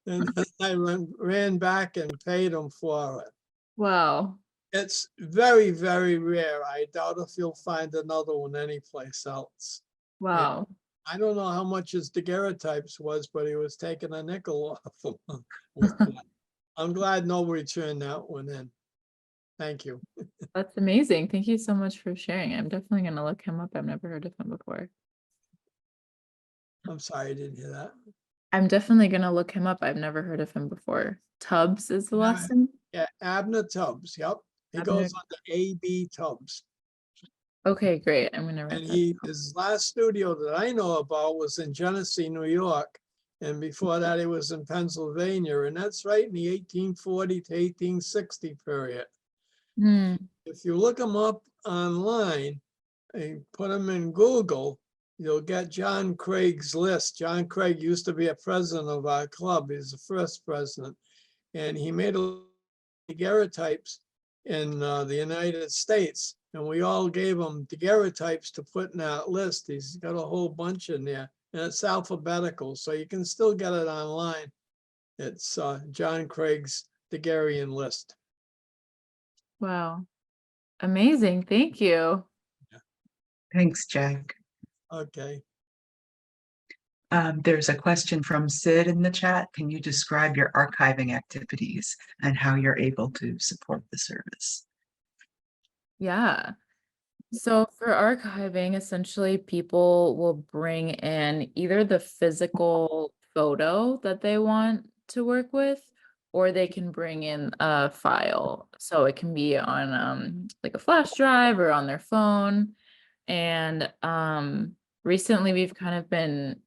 And then I ran back and paid him for it. Wow. It's very, very rare. I doubt if you'll find another one anyplace else. Wow. I don't know how much his daguerreotypes was, but he was taking a nickel off them with that. I'm glad nobody turned that one in. Thank you. That's amazing. Thank you so much for sharing. I'm definitely going to look him up. I've never heard of him before. I'm sorry I didn't hear that. I'm definitely going to look him up. I've never heard of him before. Tubbs is the last name? Yeah, Abner Tubbs, yep. He Abner. goes under AB Tubbs. Okay, great. I'm going to write And that. his last studio that I know about was in Genesee, New York. And before that, he was in Pennsylvania, and that's right in the 1840 to 1860 period. Hmm. If you look him up online and put him in Google, you'll get John Craig's list. John Craig used to be a president of our club. He's the first president. And he made a daguerreotypes in the United States. And we all gave him daguerreotypes to put in that list. He's got a whole bunch in there. And it's alphabetical, so you can still get it online. It's John Craig's daguerrean list. Wow. Amazing. Thank you. Thanks, Jack. Okay. There's a question from Sid in the chat. Can you describe your archiving activities and how you're able to support the service? Yeah. So for archiving, essentially people will bring in either the physical photo that they want to work with, or they can bring in a file. So it can be on like a flash drive or on their phone. And recently we've kind of been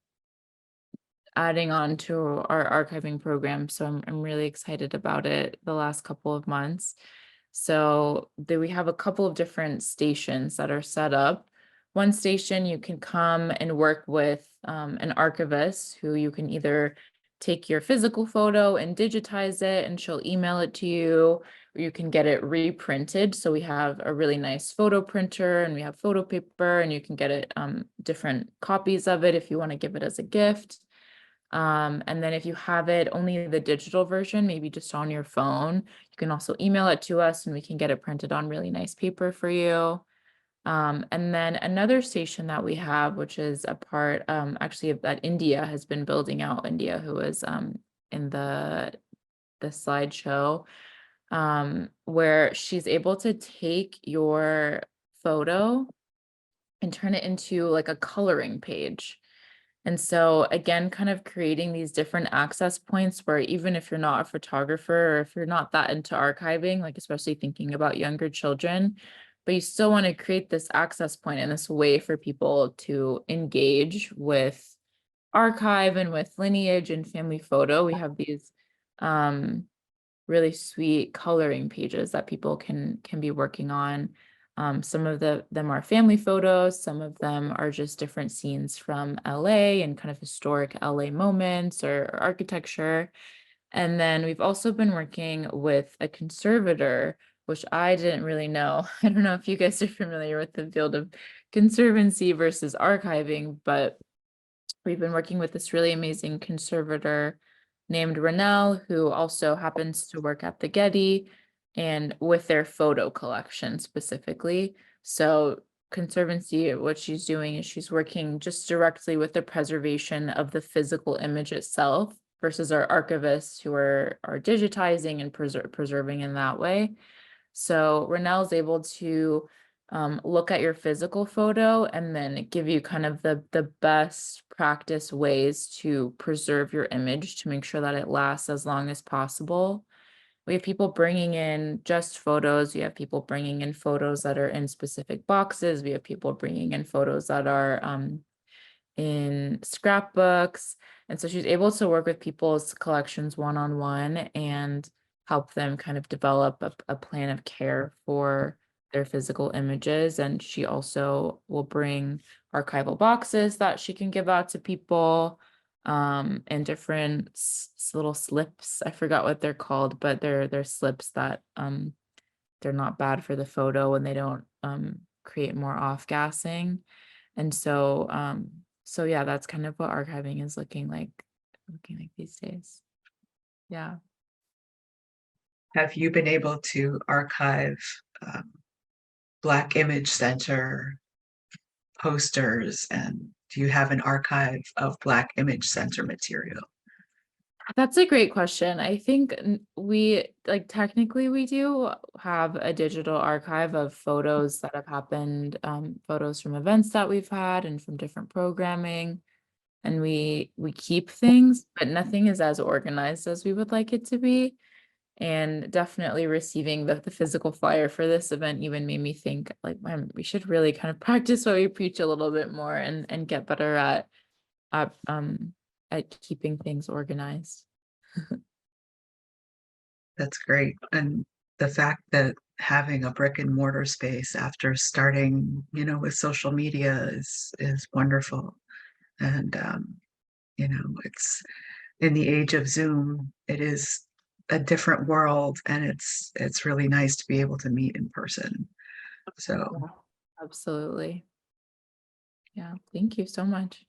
adding on to our archiving program. So I'm really excited about it the last couple of months. So we have a couple of different stations that are set up. One station you can come and work with an archivist who you can either take your physical photo and digitize it and she'll email it to you, or you can get it reprinted. So we have a really nice photo printer and we have photo paper and you can get it different copies of it if you want to give it as a gift. And then if you have it only the digital version, maybe just on your phone, you can also email it to us and we can get it printed on really nice paper for you. And then another station that we have, which is a part actually that India has been building out, India, who was in the slideshow, where she's able to take your photo and turn it into like a coloring page. And so again, kind of creating these different access points where even if you're not a photographer or if you're not that into archiving, like especially thinking about younger children, but you still want to create this access point and this way for people to engage with archive and with lineage and family photo. We have these really sweet coloring pages that people can be working on. Some of them are family photos, some of them are just different scenes from LA and kind of historic LA moments or architecture. And then we've also been working with a conservator, which I didn't really know. I don't know if you guys are familiar with the field of conservancy versus archiving, but we've been working with this really amazing conservator named Renelle, who also happens to work at the Getty and with their photo collection specifically. So Conservancy, what she's doing is she's working just directly with the preservation of the physical image itself versus our archivists who are digitizing and preserving in that way. So Renelle's able to look at your physical photo and then give you kind of the best practice ways to preserve your image to make sure that it lasts as long as possible. We have people bringing in just photos. We have people bringing in photos that are in specific boxes. We have people bringing in photos that are in scrapbooks. And so she's able to work with people's collections one-on-one and help them kind of develop a plan of care for their physical images. And she also will bring archival boxes that she can give out to people and different little slips. I forgot what they're called, but they're slips that they're not bad for the photo and they don't create more off-gassing. And so so yeah, that's kind of what archiving is looking like these days. Yeah. Have you been able to archive Black Image Center posters, and do you have an archive of Black Image Center material? That's a great question. I think we like technically we do have a digital archive of photos that have happened, photos from events that we've had and from different programming. And we keep things, but nothing is as organized as we would like it to be. And definitely receiving the physical flyer for this event even made me think like, man, we should really kind of practice what we preach a little bit more and get better at um at keeping things organized. That's great. And the fact that having a brick and mortar space after starting, with social media is wonderful. And it's in the age of Zoom, it is a different world, and it's really nice to be able to meet in person. So Absolutely. Yeah, thank you so much.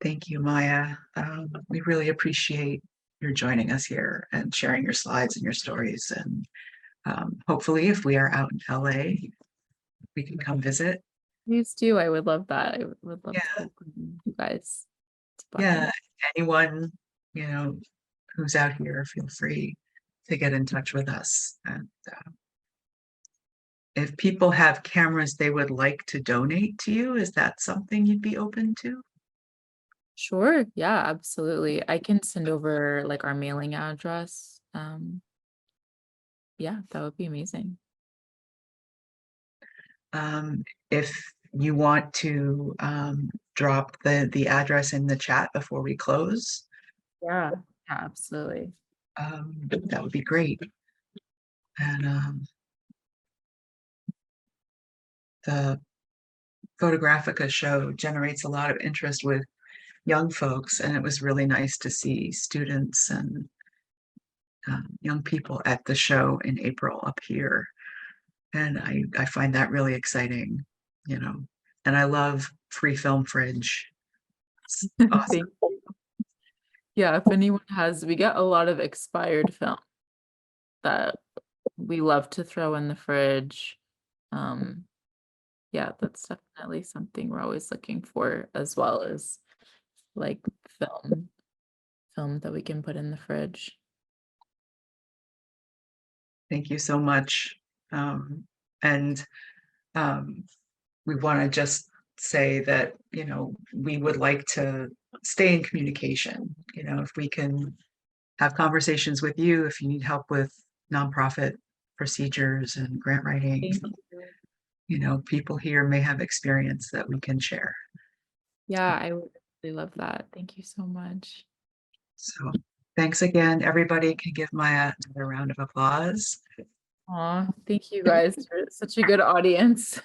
thank you, Maya. We really appreciate your joining us here and sharing your slides and your stories. And hopefully, if we are out in LA, we can come visit. Please do. I would love that. I would love to Yeah. welcome you guys to Yeah, Black. anyone, who's out here, feel free to get in touch with us. And if people have cameras they would like to donate to you, is that something you'd be open to? Sure. Yeah, absolutely. I can send over like our mailing address. Yeah, that would be amazing. If you want to drop the address in the chat before we close, Yeah, absolutely. that would be great. And the Photographica show generates a lot of interest with young folks, and it was really nice to see students and young people at the show in April up here. And I find that really exciting, and I love Free Film Fridge. It's awesome. Thank you. Yeah, if anyone has, we get a lot of expired film that we love to throw in the fridge. Yeah, that's definitely something we're always looking for, as well as like film that we can put in the fridge. Thank you so much. And we want to just say that, we would like to stay in communication. If we can have conversations with you, if you need help with nonprofit procedures and grant writing, Thank you. people here may have experience that we can share. Yeah, I would really love that. Thank you so much. So thanks again. Everybody can give Maya another round of applause. Aw, thank you guys for such a good audience.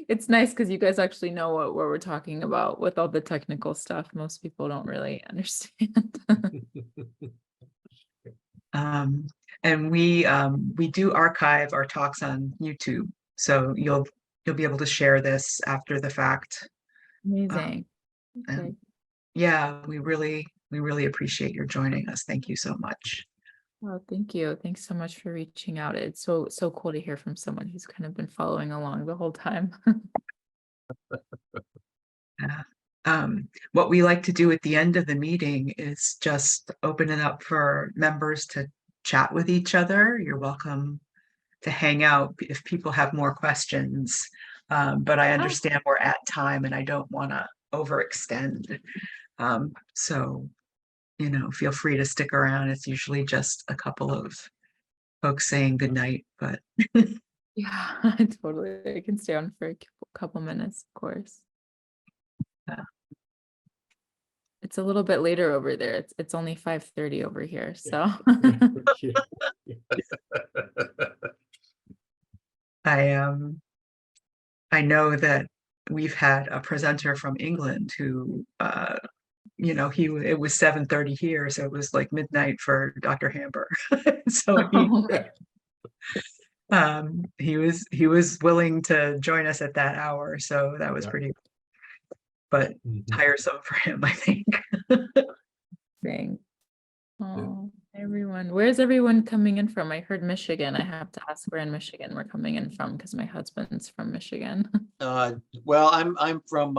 It's nice because you guys actually know what we're talking about with all the technical stuff. Most people don't really understand. And we do archive our talks on YouTube, so you'll be able to share this after the fact. Amazing. Okay. And yeah, we really appreciate your joining us. Thank you so much. Well, thank you. Thanks so much for reaching out. It's so cool to hear from someone who's kind of been following along the whole time. What we like to do at the end of the meeting is just open it up for members to chat with each other. You're welcome to hang out if people have more questions. But I understand we're at time and I don't want to overextend. So, feel free to stick around. It's usually just a couple of folks saying goodnight, but Yeah, totally. I can stay on for a couple minutes, of course. Yeah. It's a little bit later over there. It's only 5:30 over here, so. I know that we've had a presenter from England who it was 7:30 here, so it was like midnight for Dr. Hamber. So he was willing to join us at that hour, so that was pretty, but tiresome for him, I think. Thing. Oh, everyone. Where's everyone coming in from? I heard Michigan. I have to ask where in Michigan we're coming in from because my husband's from Michigan. Well, I'm from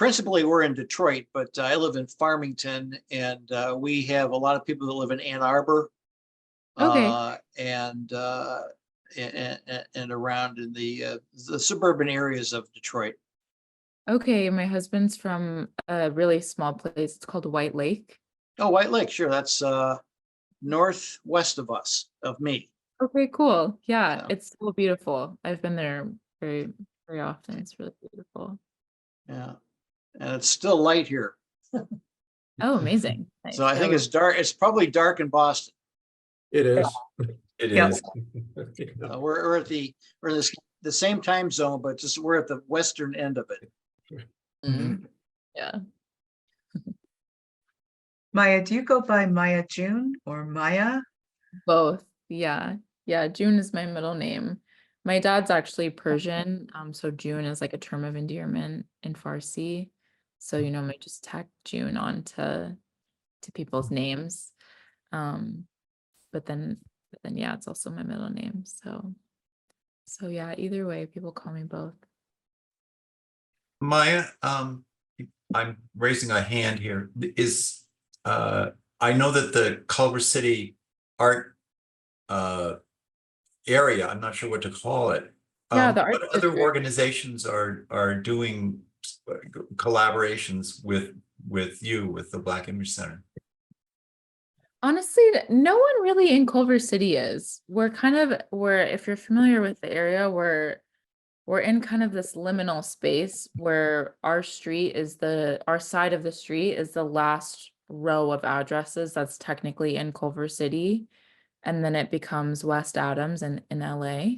principally we're in Detroit, but I live in Farmington, and we have a lot of people that live in Ann Arbor. Okay. And around in the suburban areas of Detroit. Okay, my husband's from a really small place. It's called White Lake. Oh, White Lake, sure. That's northwest of us, of me. Okay, cool. Yeah, So, it's so beautiful. I've been there very, very often. It's really beautiful. yeah, and it's still light here. Oh, amazing. Nice. So I think it's dark. It's probably dark in Boston. It is. It Yeah. is. We're at we're the same time zone, but just we're at the western end of it. Mhm. Yeah. Maya, do you go by Maya June or Maya? Both. Yeah. Yeah. June is my middle name. My dad's actually Persian. So June is like a term of endearment in Farsi. So, might just tack June on to people's names. But then yeah, it's also my middle name. So yeah, either way, people call me both. Maya, I'm raising a hand here. I know that the Culver City art area, I'm not sure what to call it. Yeah, the art What other district. organizations are doing collaborations with you, with the Black Image Center? Honestly, no one really in Culver City is. If you're familiar with the area, we're in kind of this liminal space where our side of the street is the last row of addresses that's technically in Culver City. And then it becomes West Adams in LA.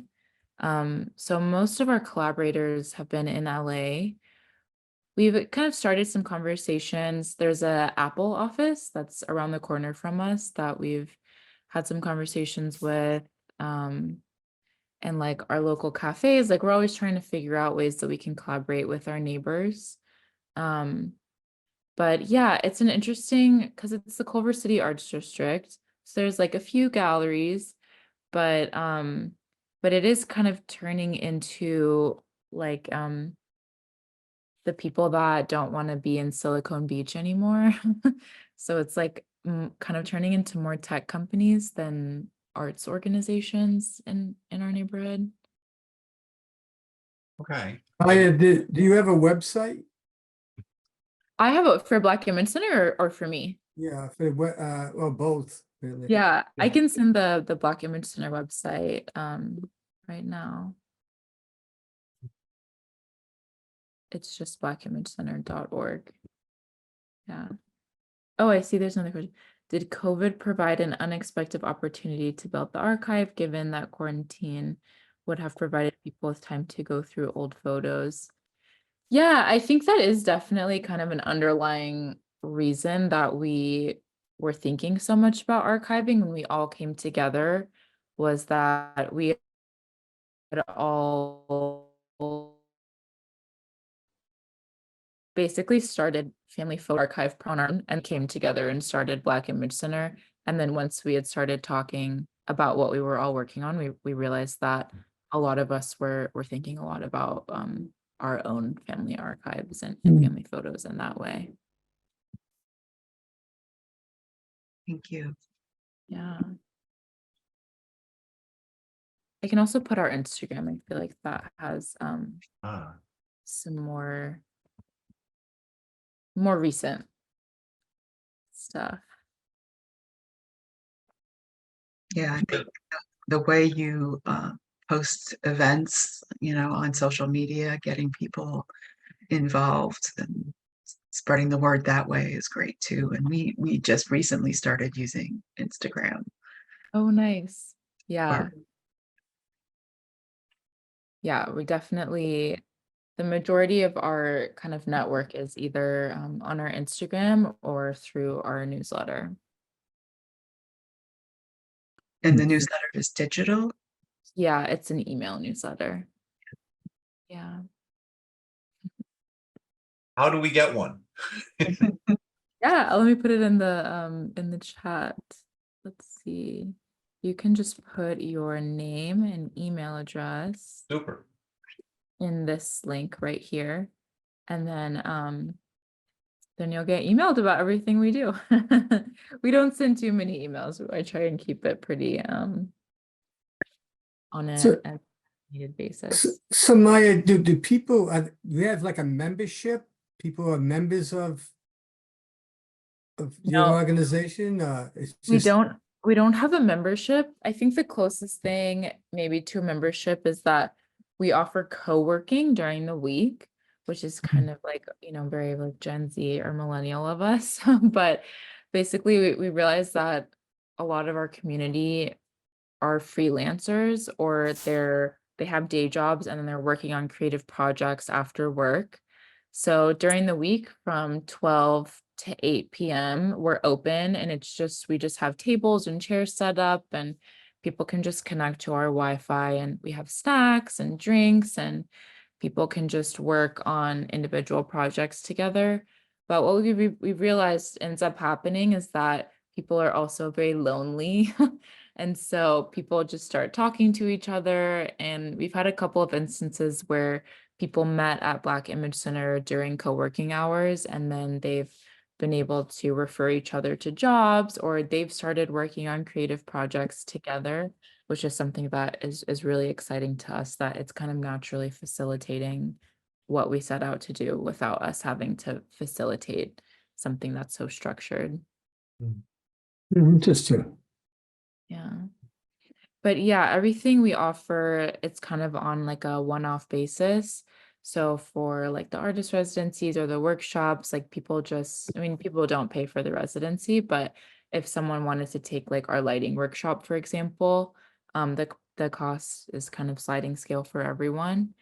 So most of our collaborators have been in LA. We've kind of started some conversations. There's a Apple office that's around the corner from us that we've had some conversations with. And like our local cafes, like we're always trying to figure out ways that we can collaborate with our neighbors. But yeah, it's an interesting, because it's the Culver City Arts District. So there's like a few galleries, but it is kind of turning into like the people that don't want to be in Silicon Beach anymore. So it's like kind of turning into more tech companies than arts organizations in our neighborhood. Okay. Maya, do you have a website? I have it for Black Image Center or for me. Yeah, well, both, really. Yeah, I Yeah. can send the Black Image Center website right now. It's just blackimagecenter.org. Yeah. Oh, I see there's another question. Did COVID provide an unexpected opportunity to build the archive, given that quarantine would have provided people with time to go through old photos? Yeah, I think that is definitely kind of an underlying reason that we were thinking so much about archiving when we all came together, was that we had all basically started Family Photo Archive Pronoun and came together and started Black Image Center. And then once we had started talking about what we were all working on, we realized that a lot of us were thinking a lot about our own family archives and family photos in that way. Thank you. Yeah. I can also put our Instagram. I feel like that has some more recent stuff. Yeah, I think the way you post events, on social media, getting people involved and spreading the word that way is great too. And we just recently started using Instagram. Oh, nice. Yeah. Or- Yeah, we definitely, the majority of our kind of network is either on our Instagram or through our newsletter. And the newsletter is digital. Yeah, it's an email newsletter. Yeah. How do we get one? Yeah, let me put it in the chat. Let's see. You can just put your name and email address Super. in this link right here. And then you'll get emailed about everything we do. We don't send too many emails. I try and keep it pretty on So- a needed basis. So Maya, do people, you have like a membership? People are members of your No. organization? It's We just, don't have a membership. I think the closest thing maybe to a membership is that we offer co-working during the week, which is kind of like, very like Gen Z or millennial of us. But basically we realized that a lot of our community are freelancers, or they have day jobs and then they're working on creative projects after work. So during the week from 12 to 8 p.m. we're open, and we just have tables and chairs set up, and people can just connect to our Wi-Fi, and we have snacks and drinks, and people can just work on individual projects together. But what we realized ends up happening is that people are also very lonely. And so people just start talking to each other. And we've had a couple of instances where people met at Black Image Center during co-working hours, and then they've been able to refer each other to jobs, or they've started working on creative projects together, which is something that is really exciting to us, that it's kind of naturally facilitating what we set out to do without us having to facilitate something that's so structured. interesting. Yeah. But yeah, everything we offer, it's kind of on like a one-off basis. So for like the artist residencies or the workshops, like people don't pay for the residency, but if someone wanted to take like our lighting workshop, for example, the cost is kind of sliding scale for everyone.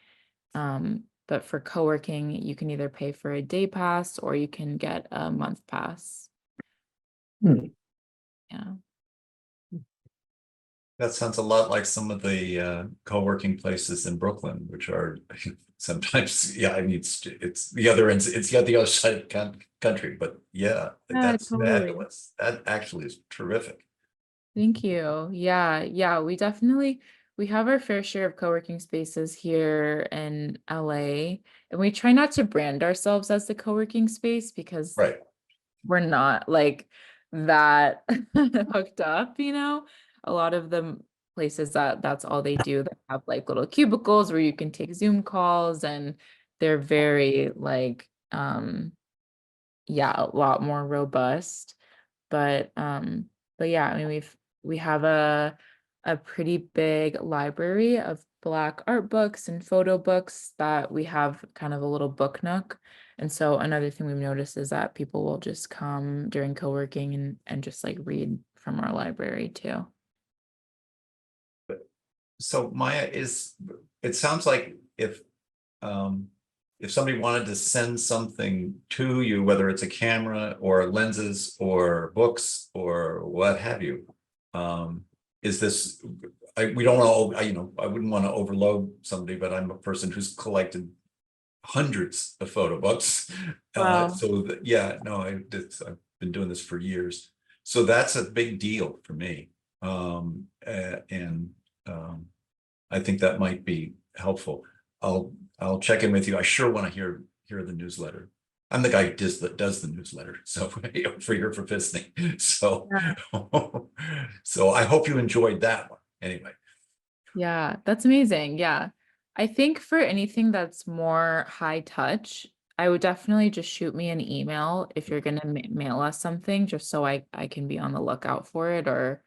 But for co-working, you can either pay for a day pass or you can get a month pass. Hmm. Yeah. That sounds a lot like some of the co-working places in Brooklyn, which are sometimes, yeah, I mean, it's the other end, it's the other side of the country, but yeah, Yeah, that's totally. fabulous. That actually is terrific. Thank you. Yeah, we have our fair share of co-working spaces here in LA, and we try not to brand ourselves as the co-working space because Right. we're not like that hooked up. A lot of the places that's all they do, they have like little cubicles where you can take Zoom calls, and they're very like a lot more robust. But yeah, I mean we have a pretty big library of Black art books and photo books that we have kind of a little book nook. And so another thing we've noticed is that people will just come during co-working and just like read from our library too. So Maya, it sounds like if somebody wanted to send something to you, whether it's a camera or lenses or books or what have you, is this, we don't want to, I wouldn't want to overload somebody, but I'm a person who's collected hundreds of photo books. Wow. I've been doing this for years. So that's a big deal for me. I think that might be helpful. I'll check in with you. I sure want to hear the newsletter. I'm the guy who does the newsletter, so for here for PHSNE. So so I hope you enjoyed that one. Anyway. Yeah, that's amazing. Yeah. I think for anything that's more high touch, I would definitely just shoot me an email if you're going to mail us something, just so I can be on the lookout for it, or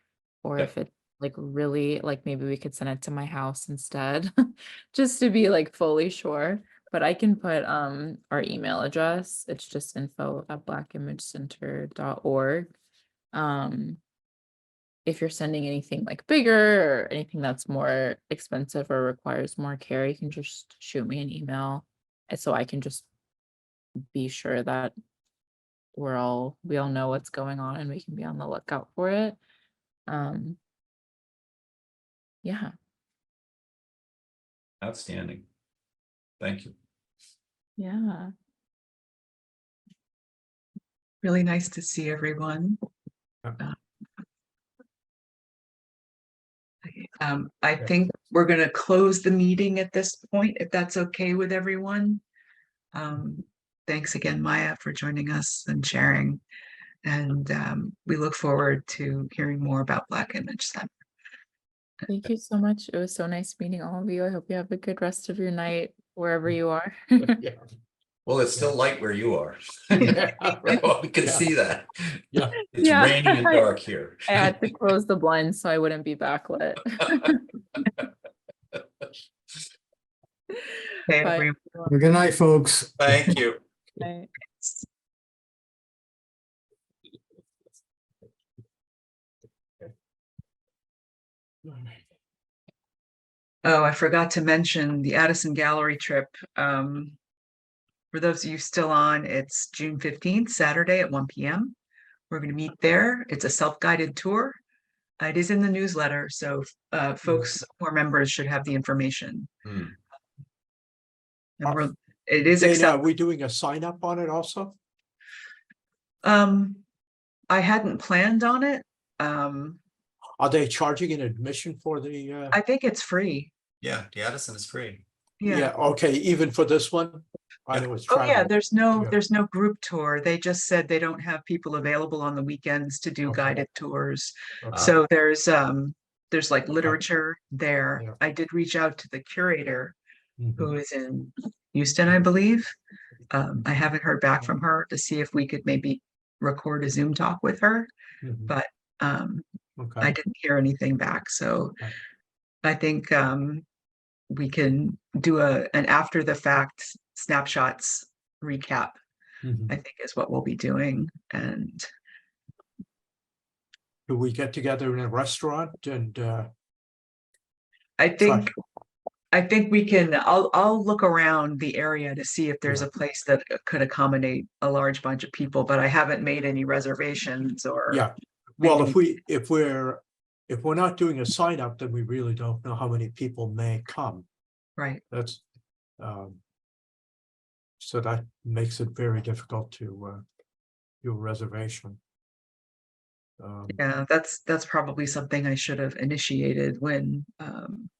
Yeah. if it's like really like maybe we could send it to my house instead, just to be like fully sure. But I can put our email address. It's just info@blackimagecenter.org. If you're sending anything like bigger or anything that's more expensive or requires more care, you can just shoot me an email, and so I can just be sure that we all know what's going on and we can be on the lookout for it. Yeah. Outstanding. Thank you. Yeah. Really nice to see everyone. I think we're going to close the meeting at this point, if that's okay with everyone. Thanks again, Maya, for joining us and sharing. And we look forward to hearing more about Black Image Center. Thank you so much. It was so nice meeting all of you. I hope you have a good rest of your night wherever you are. Yeah. Well, it's still light where you are. Yeah, right. Well, we can Yeah. see that. Yeah. It's Yeah. raining and dark here. I had to close the blinds so I wouldn't be backlit. Okay, Bye. everyone. Good night, folks. Thank you. Bye. Oh, I forgot to mention the Addison Gallery trip. For those of you still on, it's June 15th, Saturday at 1 p.m. We're going to meet there. It's a self-guided tour. It is in the newsletter, so folks who are members should have the information. Hmm. And it is Dana, are acceptable. we doing a sign up on it also? I hadn't planned on it. Are they charging an admission for the? I think it's free. Yeah, the Addison is free. Yeah. Okay, even for this one? I know it's Oh yeah, travel. there's no Yeah. group tour. They just said they don't have people available on the weekends to do Okay. guided tours. Okay. So there's like literature there. Yeah. I did reach out to the curator Mhm. who is in Houston, I believe. I haven't heard back from her to see if we could maybe record a Zoom talk with her, Mhm. but I Okay. didn't hear anything back. So Okay. I think we can do an after the fact snapshots recap, Mhm. I think is what we'll be doing. And Do we get together in a restaurant and I think Sure. we can, I'll look around the area to see if there's Yeah. a place that could accommodate a large bunch of people, but I haven't made any reservations or. yeah. Well, maybe- if we're not doing a sign up, then we really don't know how many people may come. Right. That's so that makes it very difficult to do a reservation. Yeah, that's probably something I should have initiated when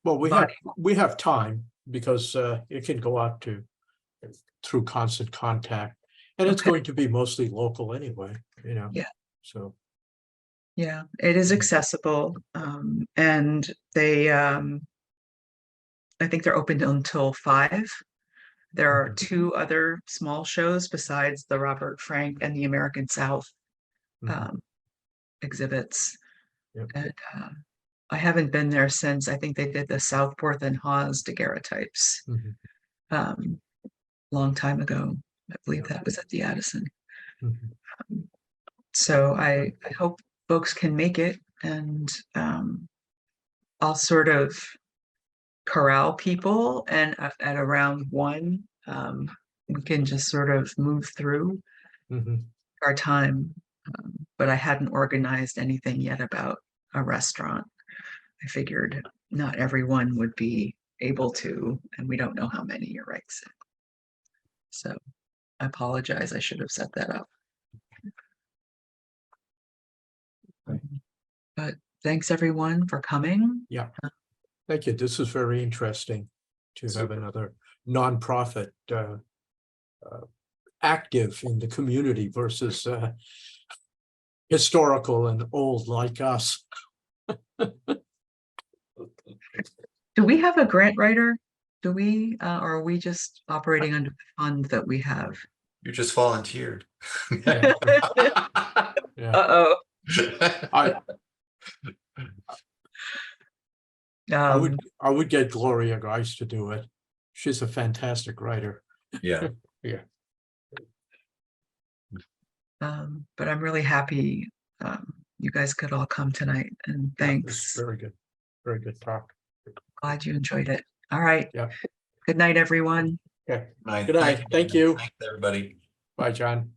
Well, But- we have time because it can go out to through constant contact, and it's Okay. going to be mostly local anyway, you know. Yeah. So yeah, it is accessible. And they I think they're open until 5. There are Mhm. 2 other small shows besides the Robert Frank and the American South Mhm. exhibits. Yep. And I haven't been there since I think they did the Southworth and Hawes daguerreotypes Mhm. long time ago. I believe Yeah. that was at the Addison. Mhm. So I hope folks can make it, and I'll sort of corral people, and at around 1, we can just sort of move through Mhm. our time. But I hadn't organized anything yet about a restaurant. I figured not everyone would be able to, and we don't know how many, you're right. So I apologize. I should have set that up. Okay. But thanks everyone for coming. Yeah. Thank you. This is very interesting to have Super. another nonprofit active in the community versus historical and old like us. Do we have a grant writer? Do we, or are we just operating under the fund that we have? You just volunteered. Yeah. Uh-oh. I Um, I would get Gloria Grice to do it. She's a fantastic writer. Yeah, but I'm really happy you guys could all come tonight, and Yeah, it was thanks. very good. Very good talk. Glad you enjoyed it. All right. Yeah. Good night, everyone. Okay. Night. Good night. Thank you. Thanks, everybody. Bye, John.